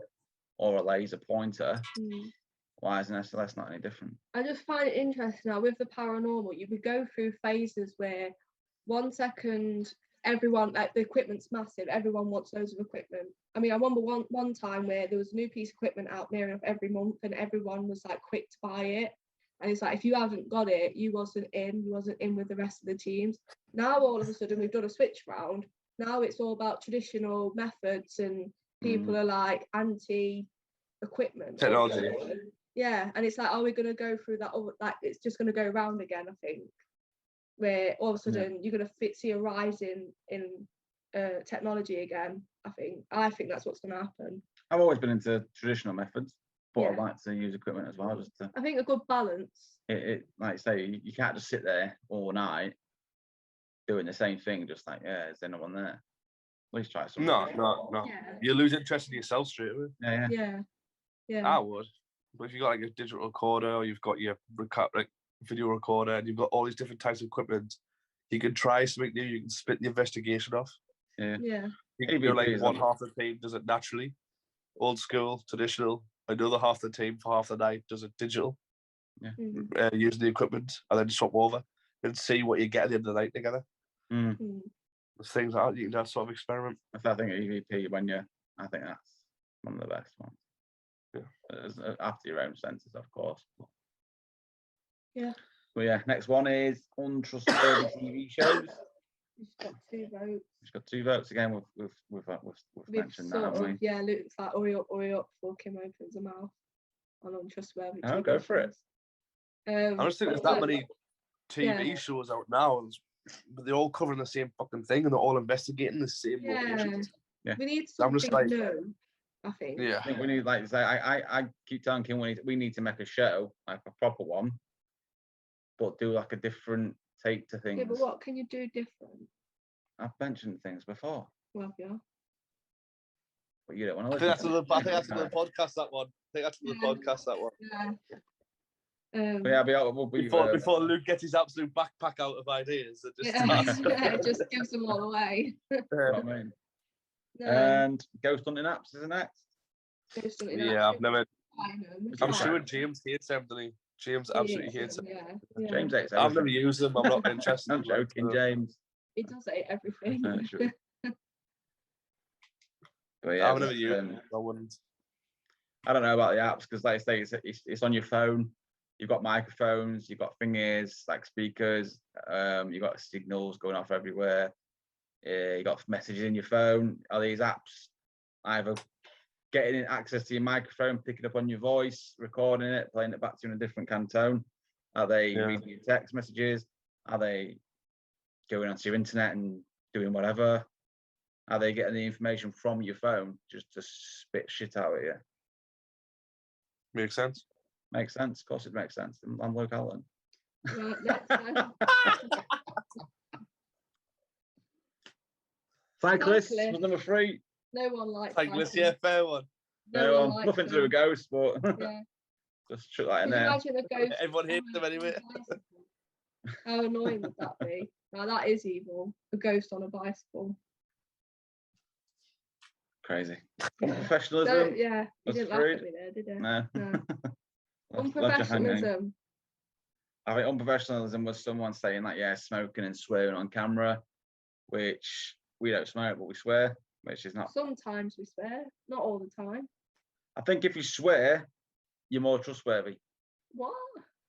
or a laser pointer, why is an SLS not any different? I just find it interesting now with the paranormal. You would go through phases where 1 second everyone, like, the equipment's massive, everyone wants loads of equipment. I mean, I remember one time where there was a new piece of equipment out near enough every month, and everyone was like quick to buy it. And it's like, if you haven't got it, you wasn't in with the rest of the teams. Now all of a sudden we've done a switch round. Now it's all about traditional methods, and people are like anti-equipment. Technology. Yeah, and it's like, are we going to go through that? Like, it's just going to go round again, I think, where all of a sudden you're going to see a rise in technology again. I think that's what's going to happen. I've always been into traditional methods, but I like to use equipment as well. Just to, I think a good balance. It like I say, you can't just sit there all night doing the same thing. Just like, is there no one there? At least try something. No. Yeah. You lose interest in yourself straight away. Yeah. I would. But if you've got like a digital recorder, or you've got your video recorder, and you've got all these different types of equipment, you can try something new. You can split the investigation off. Yeah. You can do like one half the team does it naturally, old school, traditional. Another half the team for half the night does it digital. Yeah. Using the equipment, and then swap over and see what you get at the end of the night together. Things like that, you can just sort of experiment. I think EVP I think that's one of the best ones. Yeah. After your own senses, of course. Yeah. But yeah, next one is untrustworthy TV shows. We've got 2 votes. We've got 2 votes again. We've mentioned that, haven't we? Yeah, Luke's like, hurry up before Kim opens her mouth on untrustworthy TV go for shows. I just think there's that many TV shows out now, but they're all covering the same fucking thing, and they're all investigating the same locations. Yeah. We need something new, I think. Yeah. I think we need, like, say, I keep telling Kim we need to make a show, like a proper one, but do like a different take to things. Yeah, but what can you do different? I've mentioned things before. Well, yeah. But you don't want to listen. I think that's another podcast, that one. Yeah. Before Luke gets his absolute backpack out of ideas, it just gives them all away. What I mean. And ghost hunting apps is next. Ghost hunting apps. I've never. I'm sure James James hates them, doesn't he? James absolutely hates them. Yeah. James hates everything. I've never used them. I'm not interested. I'm joking, James. He does hate everything. But yeah, I've never used them. I wouldn't. I don't know about the apps because, like I say, it's on your phone. You've got microphones, you've got thingies like speakers, you've got signals going off everywhere. You got messages in your phone. Are these apps either getting access to your microphone, picking up on your voice, recording it, playing it back to you in a different kind of tone? Are they reading your text messages? Are they going onto your internet and doing whatever? Are they getting the information from your phone just to spit shit out at you? Makes sense. Makes sense. Of course it makes sense. I'm Luke Allen. Cyclist was number 3. No one likes Cyclist, yeah, fair one. No one. Nothing to do with ghosts, but just chuck that in there. Imagine a ghost. Everyone hates them anyway. How annoying would that be? Now that is evil. A ghost on a bicycle. Crazy. Professionalism. You didn't laugh at me there, did you? No. Unprofessionalism. I think unprofessionalism was someone saying like, smoking and swearing on camera, which we don't smoke, but we swear, which is not. Sometimes we swear, not all the time. I think if you swear, you're more trustworthy. What?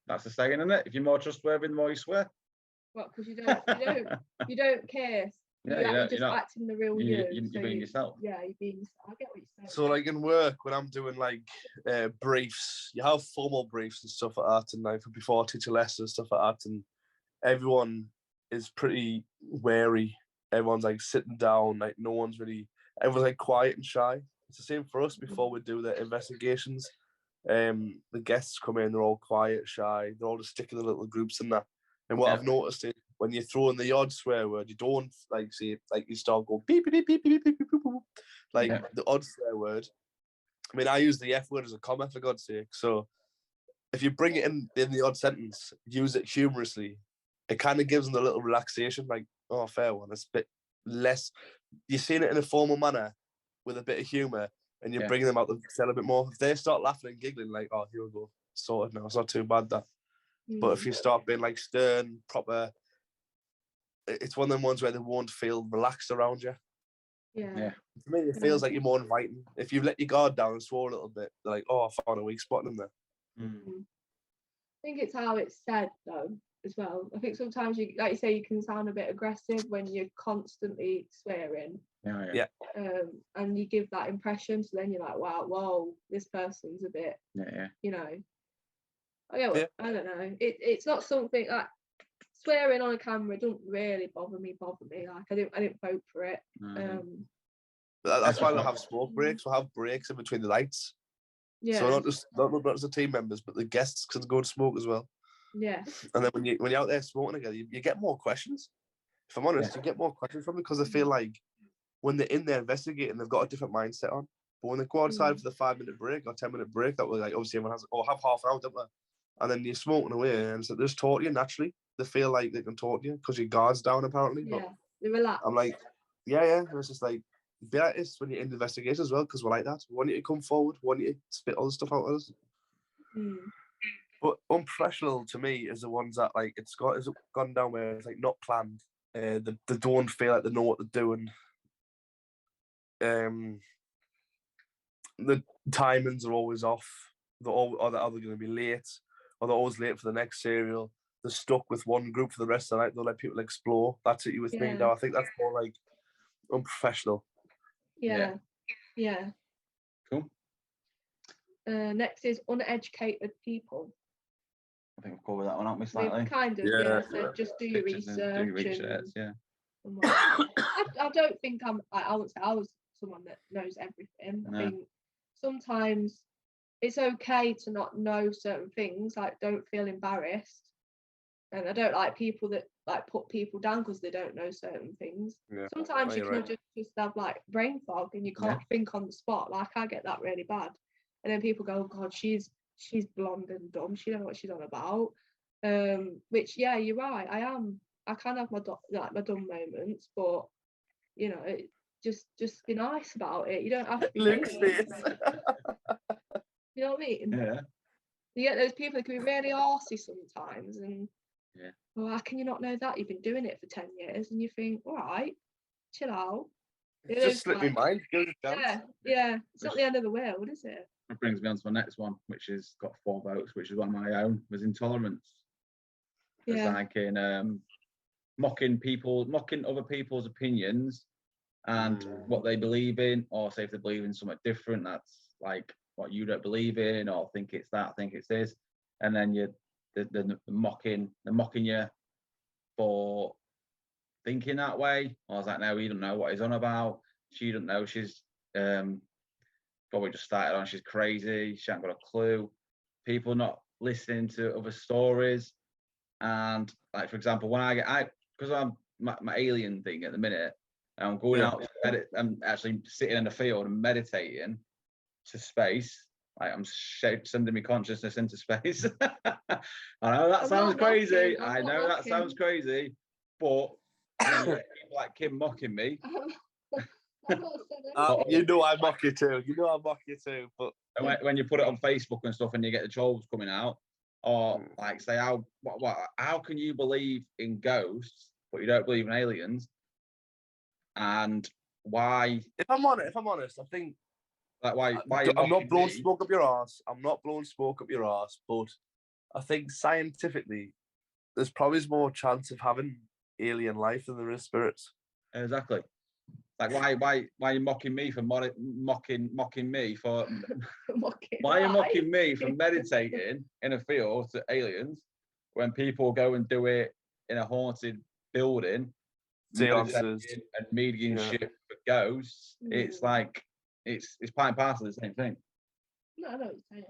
That's the saying, isn't it? If you're more trustworthy, the more you swear. What? Because you don't care. You're just acting the real you. You're being yourself. Yeah, you're being yourself. I get what you're saying. So, like in work, when I'm doing like briefs, you have formal briefs and stuff like that, and like before I teach a lesson and stuff like that, and everyone is pretty wary. Everyone's like sitting down, like everyone's like quiet and shy. It's the same for us before we do the investigations. The guests come in, they're all quiet, shy. They're all just sticking in little groups and that. And what I've noticed is when you throw in the odd swear word, you don't like say like you start going beep beep beep beep beep beep beep beep, like the odd swear word. I mean, I use the F word as a comma for God's sake. So if you bring it in the odd sentence, use it humorously, it kind of gives them a little relaxation. Like, oh, fair one. It's a bit less. You're saying it in a formal manner with a bit of humor, and you're bringing them out the cell a bit more. If they start laughing and giggling, like, oh, here we go, sorted now. It's not too bad that. But if you start being like stern, proper, it's one of them ones where they won't feel relaxed around you. Yeah. For me, it feels like you're more inviting. If you let your guard down and swore a little bit, they're like, oh, I found a weak spot in there. I think it's how it's said though as well. I think sometimes you, like you say, you can sound a bit aggressive when you're constantly swearing. Yeah. And you give that impression, so then you're like, wow, whoa, this person's a bit, you know. I don't know. It's not something like swearing on a camera doesn't really bother me. Like I didn't vote for it. That's why we have smoke breaks. We'll have breaks in between the lights. Yeah. So not just the team members, but the guests can go and smoke as well. Yeah. And then when you're out there smoking together, you get more questions. If I'm honest, you get more questions from them because I feel like when they're in there investigating, they've got a different mindset on. But when they go outside for the 5-minute break or 10-minute break, that was like obviously everyone has, or have half an hour, don't they? And then you're smoking away, and so they just talk to you naturally. They feel like they can talk to you because your guard's down apparently. Yeah, but they relax. I'm like, yeah. And it's just like, be like this when you're in the investigation as well, because we're like that. We want you to come forward, we want you to spit all the stuff out at us. But unprofessional to me is the ones that like it's gone down where it's like not planned. They don't feel like they know what they're doing. The timings are always off. They're either going to be late, or they're always late for the next serial. They're stuck with one group for the rest of the night. They'll let people explore. That's it with me now. I think that's more like unprofessional. Yeah. Cool. Next is uneducated people. I think we've covered that one, haven't we, slightly? We've kind of, so just do your research. Do your research, yeah. I don't think I would say I was someone that knows everything. I think sometimes it's okay to not know certain things, like don't feel embarrassed. And I don't like people that like put people down because they don't know certain things. Yeah. Sometimes you can just have like brain fog and you can't think on the spot. Like I get that really bad. And then people go, oh God, she's blonde and dumb. She don't know what she's on about. Which you're right. I can have my dumb moments, but you know, just be nice about it. You don't have to. Luke's face. You know what I mean? Yeah. You get those people that can be really arsey sometimes, and well, how can you not know that? You've been doing it for 10 years, and you think, all right, chill out. It's just slipped my mind. Give it a chance. Yeah. It's not the end of the world, is it? That brings me on to my next one, which has got 4 votes, which is one of my own, was intolerance. It's like in mocking other people's opinions and what they believe in, or say if they believe in something different, that's like what you don't believe in, or think it's that, think it's this, and then they're mocking you for thinking that way. I was like, no, we don't know what he's on about. She don't know. She's probably just started on. She's crazy. She ain't got a clue. People not listening to other stories. And like, for example, when because I'm my alien thing at the minute, I'm going out, I'm actually sitting in the field and meditating to space. Like I'm sending my consciousness into space. I know that sounds crazy. I know that sounds crazy, but people like Kim mocking me. You know I mock you too. But when you put it on Facebook and stuff, and you get the trolls coming out, or like say how can you believe in ghosts but you don't believe in aliens? And why? If I'm honest, I think like why I'm not blowing smoke up your arse. But I think scientifically, there's probably more chance of having alien life than there is spirits. Exactly. Like why are you mocking me for mocking me for why are you mocking me for meditating in a field to aliens when people go and do it in a haunted building, seances and mediumship for ghosts? It's like it's part and parcel of the same thing. No, I know what you're saying.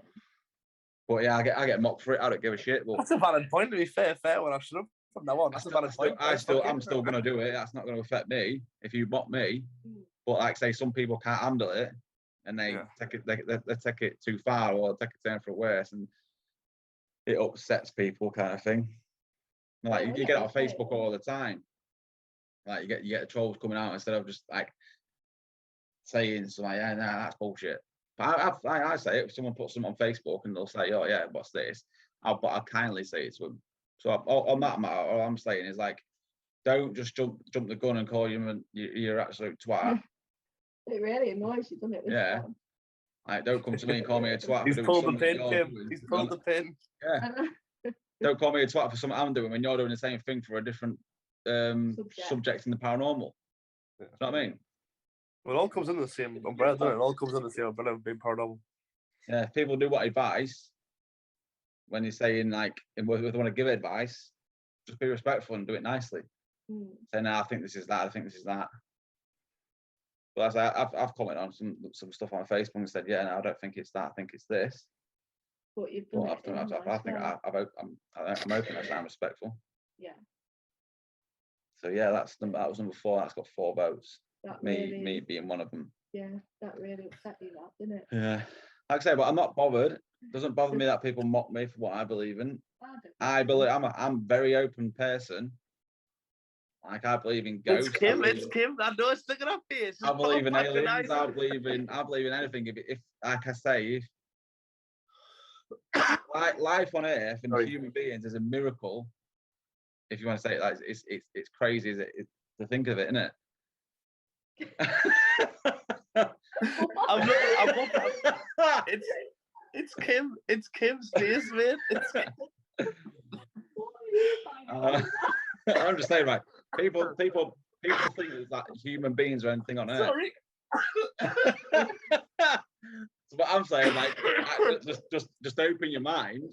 But yeah, I get mocked for it. I don't give a shit. But that's a valid point. To be fair when I should have from now on. That's a valid point. I'm still going to do it. That's not going to affect me if you mock me. But like say, some people can't handle it, and they take it. They take it too far, or take it down for worse, and it upsets people, kind of thing. Like you get it on Facebook all the time. Like you get the trolls coming out instead of just like saying something. Yeah, nah, that's bullshit. But I say it, if someone puts something on Facebook and they'll say, "Oh yeah, what's this?" I'll kindly say it to them. So on that matter, all I'm saying is like, don't just jump the gun and call you you're absolute twat. It really annoys you, doesn't it? Yeah. Like, don't come to me and call me a twat. He's pulled the pin, Kim. He's pulled the pin. Yeah. Don't call me a twat for something I'm doing when you're doing the same thing for a different subject in the paranormal. You know what I mean? Well, it all comes under the same umbrella, doesn't it? It all comes under the same umbrella of being paranormal. Yeah, if people do what I advise, when you're saying like, if we want to give advice, just be respectful and do it nicely. Say, no, I think this is that. I think this is that. But I've commented on some stuff on Facebook and said, yeah, no, I don't think it's that. I think it's this. But you've done it. I'm open. I'm respectful. Yeah. So yeah, that was number 4. That's got 4 votes. Me being one of them. Yeah, that really upset you, didn't it? Yeah. Like I say, but I'm not bothered. It doesn't bother me that people mock me for what I believe in. I'm a very open person. Like I believe in ghosts. It's Kim. I know it's sticking up here. I believe in aliens. I believe in anything. If like I say, if life on Earth and human beings is a miracle, if you want to say it like it's crazy, is it to think of it, isn't it? It's Kim. It's Kim's face, man. I'm just saying, right? People think it's like human beings or anything on Earth. Sorry. So what I'm saying, like, just open your mind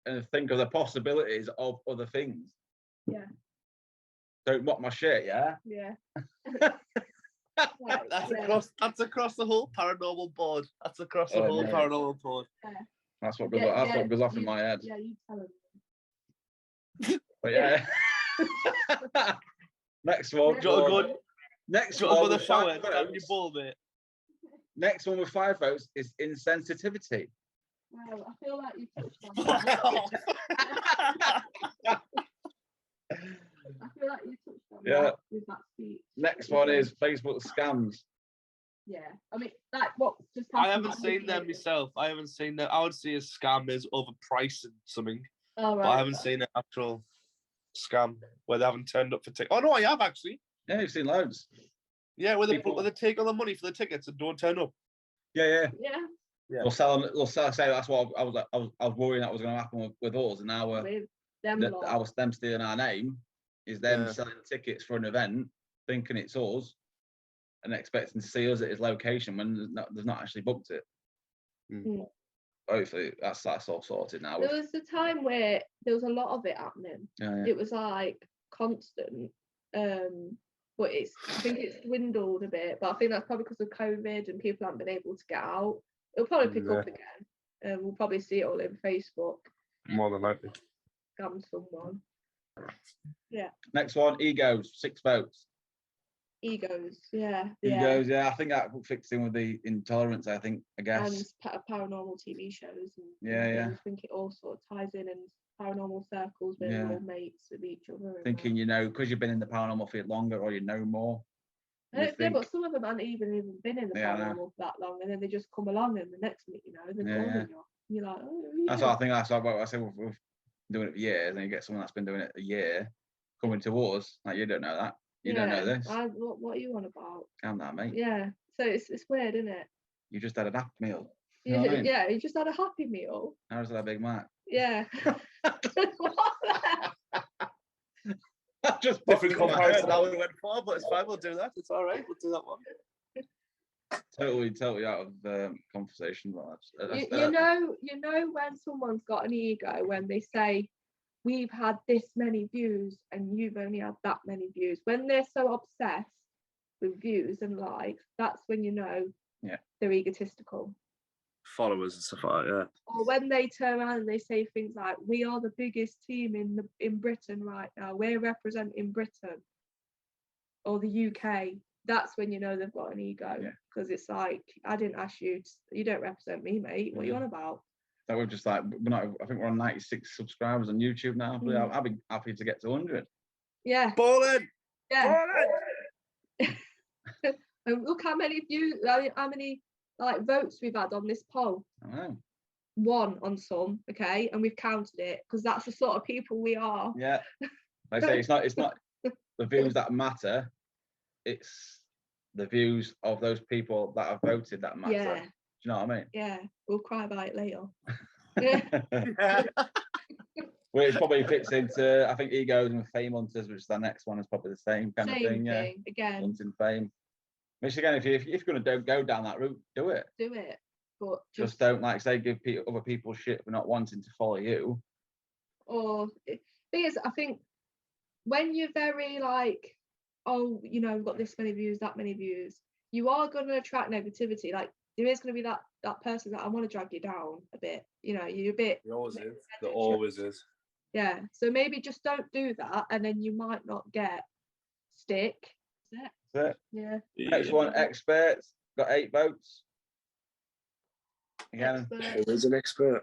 and think of the possibilities of other things. Yeah. Don't mock my shit, yeah. Yeah. That's across the whole paranormal board. That's across the whole paranormal board. Yeah. That's what goes off in my head. Yeah, you tell him. But yeah. Next one. Next one with 5 votes. Next one with 5 votes is insensitivity. Well, I feel like you touched on that. I feel like you touched on that with that speech. Next one is Facebook scams. Yeah, I mean, like what just happened. I haven't seen them myself. I haven't seen them. I would see a scam as overpricing something. Oh, right. But I haven't seen an actual scam where they haven't turned up for tickets. Oh no, I have actually. Yeah, you've seen loads. Yeah, where they take all the money for the tickets and don't turn up. Yeah. They'll sell. Say that's what I was worrying that was going to happen with us, and now them stealing our name is them selling tickets for an event, thinking it's us, and expecting to see us at his location when they've not actually booked it. Hopefully that's all sorted now. There was a time where there was a lot of it happening. It was like constant. But I think it's dwindled a bit. But I think that's probably because of COVID and people haven't been able to get out. It'll probably pick up again. We'll probably see it all over Facebook. More than likely. Scam someone. Yeah. Next one, egos, 6 votes. Egos, yeah. Egos, yeah. I think that fits in with the intolerance, I guess. And paranormal TV shows. And yeah. I think it all sort of ties in paranormal circles where we're all mates with each other. Thinking, because you've been in the paranormal field longer or you know more. Yeah, but some of them haven't even been in the paranormal for that long, and then they just come along, and the next minute, they're you're like, oh, yeah. That's what I think. That's what I say. We've doing it for years, and you get someone that's been doing it a year coming to us, like you don't know that, you don't know this. What are you on about? Calm down, mate. Yeah, so it's weird, isn't it? You just had a nap meal. You know what I mean? Yeah, you just had a Happy Meal. How was that Big Mac? Yeah. Just different comparison I would have went for, but it's fine. We'll do that. It's all right. We'll do that one. Totally out of conversation. You know when someone's got an ego when they say, "We've had this many views and you've only had that many views." When they're so obsessed with views and likes, that's when you know they're egotistical. Followers and stuff like that. Or when they turn around and they say things like, "We are the biggest team in Britain right now. We're representing Britain or the UK." That's when you know they've got an ego, because it's like, I didn't ask you. You don't represent me, mate. What are you on about? So we're just like, I think we're on 96 subscribers on YouTube now. I'll be happy to get to 100. Yeah. Balling. Yeah. And look how many views, how many votes we've had on this poll. I know. 1 on some, okay, and we've counted it because that's the sort of people we are. Yeah. Like I say, it's not the views that matter. It's the views of those people that have voted that matter. Yeah. Do you know what I mean? Yeah. We'll cry about it later. Which probably fits into, I think, egos and fame hunters, which is our next one, is probably the same kind of thing. Yeah. Again. Hunting fame. Which again, if you're going to go down that route, do it. Do it. But just don't, like say, give other people shit for not wanting to follow you. Or thing is, I think when you're very like, oh, you know, we've got this many views, that many views, you are going to attract negativity. Like there is going to be that person that I want to drag you down a bit. You know, you're a bit. There always is. There always is. Yeah. So maybe just don't do that, and then you might not get stick. That's it. Yeah. Next one, experts. Got 8 votes. Again, who is an expert?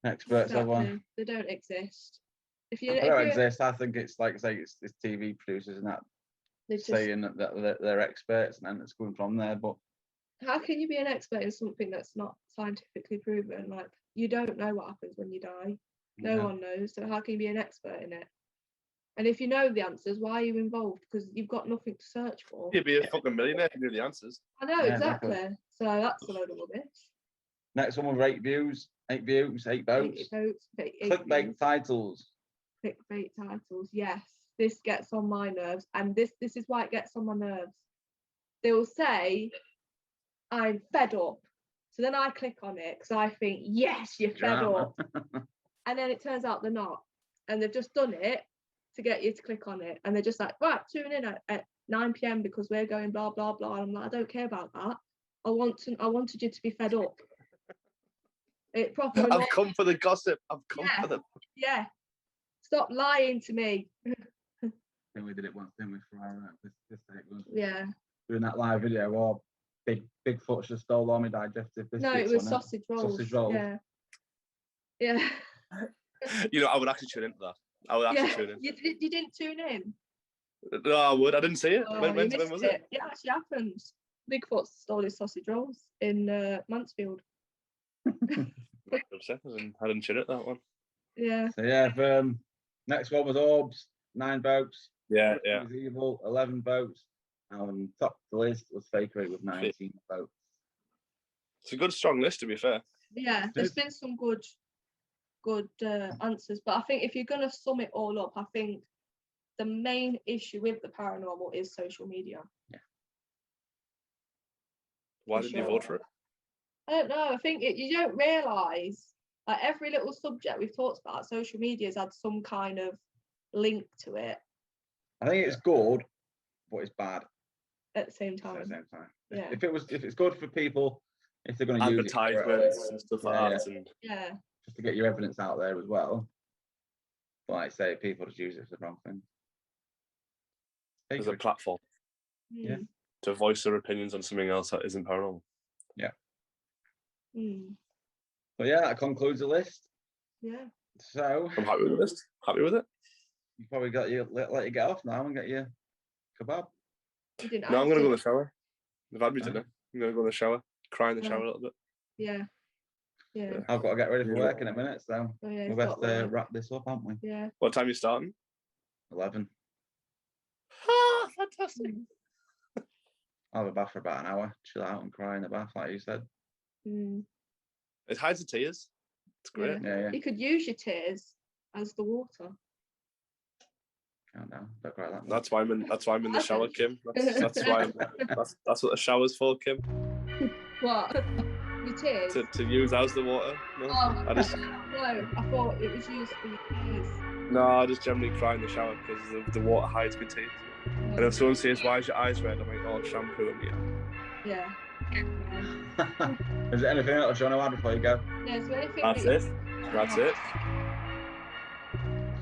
Experts, exactly. everyone. They don't exist. They don't exist. I think it's like say it's TV producers and that saying that they're experts and then it's coming from there. But how can you be an expert in something that's not scientifically proven? Like you don't know what happens when you die. No one knows. So how can you be an expert in it? And if you know the answers, why are you involved? Because you've got nothing to search for. You'd be a fucking millionaire if you knew the answers. I know, exactly. So that's a load of rubbish. Next one with 8 views, 8 votes. 8 Clickbait titles. Clickbait titles, yes. This gets on my nerves, and this is why it gets on my nerves. They will say, I'm fed up. So then I click on it because I think, yes, you're fed up. And then it turns out they're not. And they've just done it to get you to click on it. And they're just like, right, tune in at 9 p.m. because we're going blah, blah, blah. And I'm like, I don't care about that. I wanted you to be fed up. It proper. I've come for the gossip. I've come for the. Yeah. Stop lying to me. Then we did it once, didn't we? For our this yeah. Doing that live video, or Bigfoot just stole all my digestive biscuits. No, it was sausage rolls. Sausage rolls. Yeah. Yeah. You know, I would actually tune into that. I would actually tune in. You didn't tune in? No, I would. I didn't see it. Oh, when was it? It actually happened. Bigfoot stole his sausage rolls in Mansfield. Upset. I didn't tune it, that one. Yeah. So yeah, next one was Orbs, 9 votes. Yeah. Evil, 11 votes. And top of the list was Fakery with 19 votes. It's a good, strong list, to be fair. Yeah, there's been some good answers, but I think if you're going to sum it all up, I think the main issue with the paranormal is social media. Yeah. Why did you vote for it? I don't know. I think you don't realise, like every little subject we've talked about, social media's had some kind of link to it. I think it's good, but it's bad at the same time. Yeah. If it's good for people, if they're going to use advertisements and stuff like that, and just to get your evidence out there as well. But like I say, people just use it for the wrong thing. As a platform. Yeah. To voice their opinions on something else that isn't paranormal. Yeah. Mm. But yeah, that concludes the list. Yeah. So I'm happy with the list. Happy with it. You probably got let you get off now and get your kebab. No, I'm gonna go in the shower. They've had me dinner. I'm gonna go in the shower, cry in the shower a little bit. Yeah. Yeah. I've got to get ready for work in a minute, so we best wrap this up, haven't we? Yeah. What time are you starting? 11. Ah, fantastic. I'll have a bath for about an hour, chill out and cry in the bath, like you said. Mm. It hides the tears. It's great. Yeah. You could use your tears as the water. Oh no, don't cry that much. That's why I'm in the shower, Kim. That's why that's what the shower's for, Kim. What? Your tears? To use as the water. No, no, I thought it was used for your tears. No, I just generally cry in the shower because the water hides my tears. And if someone says, "Why is your eyes red?" I'm like, "Oh, shampoo in me." Yeah. Is there anything else you want to add before you go? No, is there anything That's it. That's it.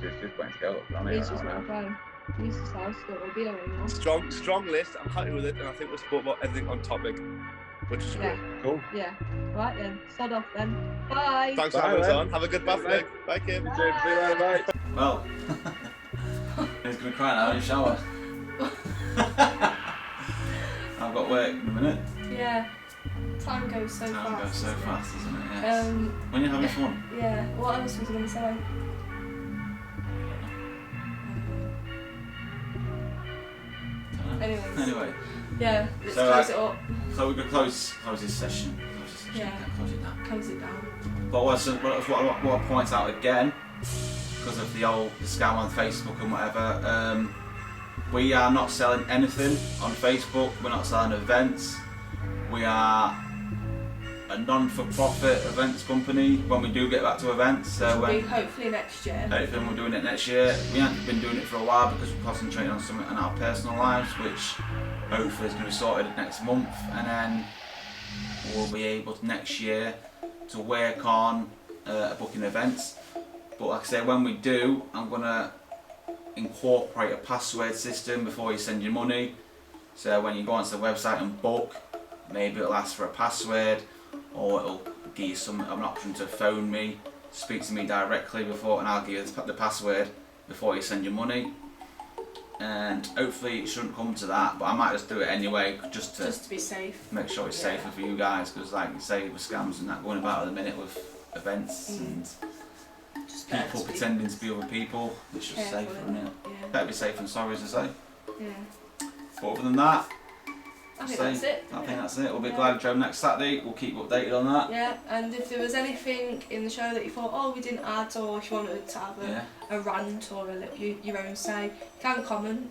Just going to go up on He's just not going. He's just house will be anymore. Strong list. I'm happy with it, and I think we spoke about everything on topic, which is great. Cool. Yeah. Right then. Sod off then. Bye. Thanks for having us on. Have a good bath, Meg. Bye, Kim. Bye. Well, he's gonna cry now in the shower. I've got work in a minute. Yeah. Time goes so fast. Time goes so fast, doesn't it? Yes. When you're having fun. Yeah. What else was I going to say? Anyway. Yeah. Let's close it up. So we could close this session. Yeah. Close it down. Close it down. But what I point out again, because of the scam on Facebook and whatever, we are not selling anything on Facebook. We're not selling events. We are a non-for-profit events company when we do get back to events. So hopefully next year. Hopefully we're doing it next year. We haven't been doing it for a while because we're concentrating on something in our personal lives, which hopefully is going to be sorted next month, and then we'll be able to next year to work on booking events. But like I say, when we do, I'm going to incorporate a password system before you send your money. So when you go onto the website and book, maybe it'll ask for a password, or it'll give you an option to phone me, speak to me directly before, and I'll give you the password before you send your money. And hopefully it shouldn't come to that, but I might just do it anyway, just to be safe. Make sure it's safer for you guys, because like you say, with scams and that going about at the minute with events and just people pretending to be other people, it's just safer, isn't it? Yeah. Better be safe than sorry, as I say. Yeah. But other than that, I think that's it. I think that's it. We'll be glad to show next Saturday. We'll keep you updated on that. Yeah, and if there was anything in the show that you thought, oh, we didn't add, or if you wanted to have a rant or your own say, you can comment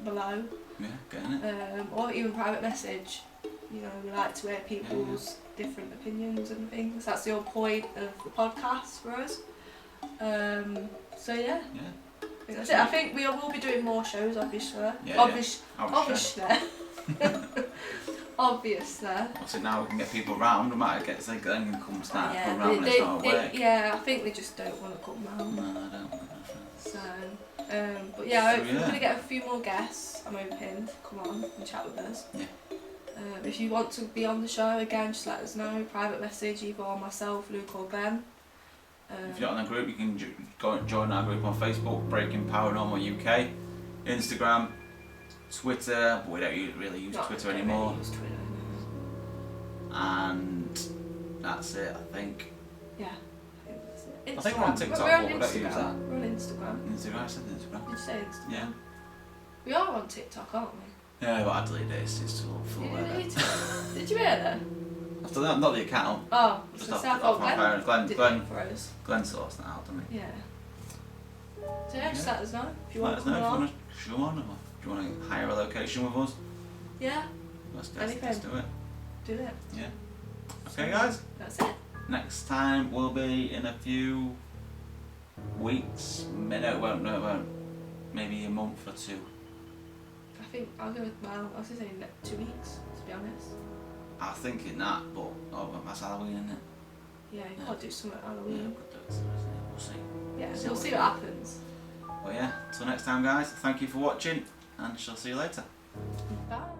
below. Yeah, getting it. Or even private message. You know, we like to hear people's different opinions and things. That's the whole point of the podcast for us. So yeah. I think that's it. I think we will be doing more shows, obviously. Obviously. Obviously now we can get people round. We might get them can come start come round when it's not at work. Yeah, I think they just don't want to come round. No, I don't. So, but yeah, hopefully we're going to get a few more guests. I'm hoping to come on and chat with us. Yeah. If you want to be on the show again, just let us know. Private message either on myself, Luke, or Ben. If you're not in the group, you can go and join our group on Facebook, Breaking Paranormal UK, Instagram, Twitter. But we don't really use Twitter anymore. Really use Twitter, no. And that's it, I think. Yeah, I think that's it. I think we're on TikTok, but we don't use that. We're on Instagram. Instagram, I said Instagram. Did you say Instagram? Yeah. We are on TikTok, aren't we? Yeah, but I deleted it. It's too full of it. Did you hear After that, not the account. Oh, just so off my parents. Glenn sorts that out, doesn't he? Yeah. So yeah, just let us know if you let want us to know come if on. you want to come on, or do you want to hire a location with us? Yeah. Let's do it. Do it. Yeah. Okay, guys. That's it. Next time will be in a few weeks. No, it won't. Maybe a month or two. I think I'll go with, I was going to say 2 weeks, to be honest. I was thinking that, but that's Halloween, isn't it? Yeah, you can't do something at Halloween. Yeah, we'll see. Yeah, we'll see what happens. Well, yeah, till next time, guys, thank you for watching, and shall see you later. Bye.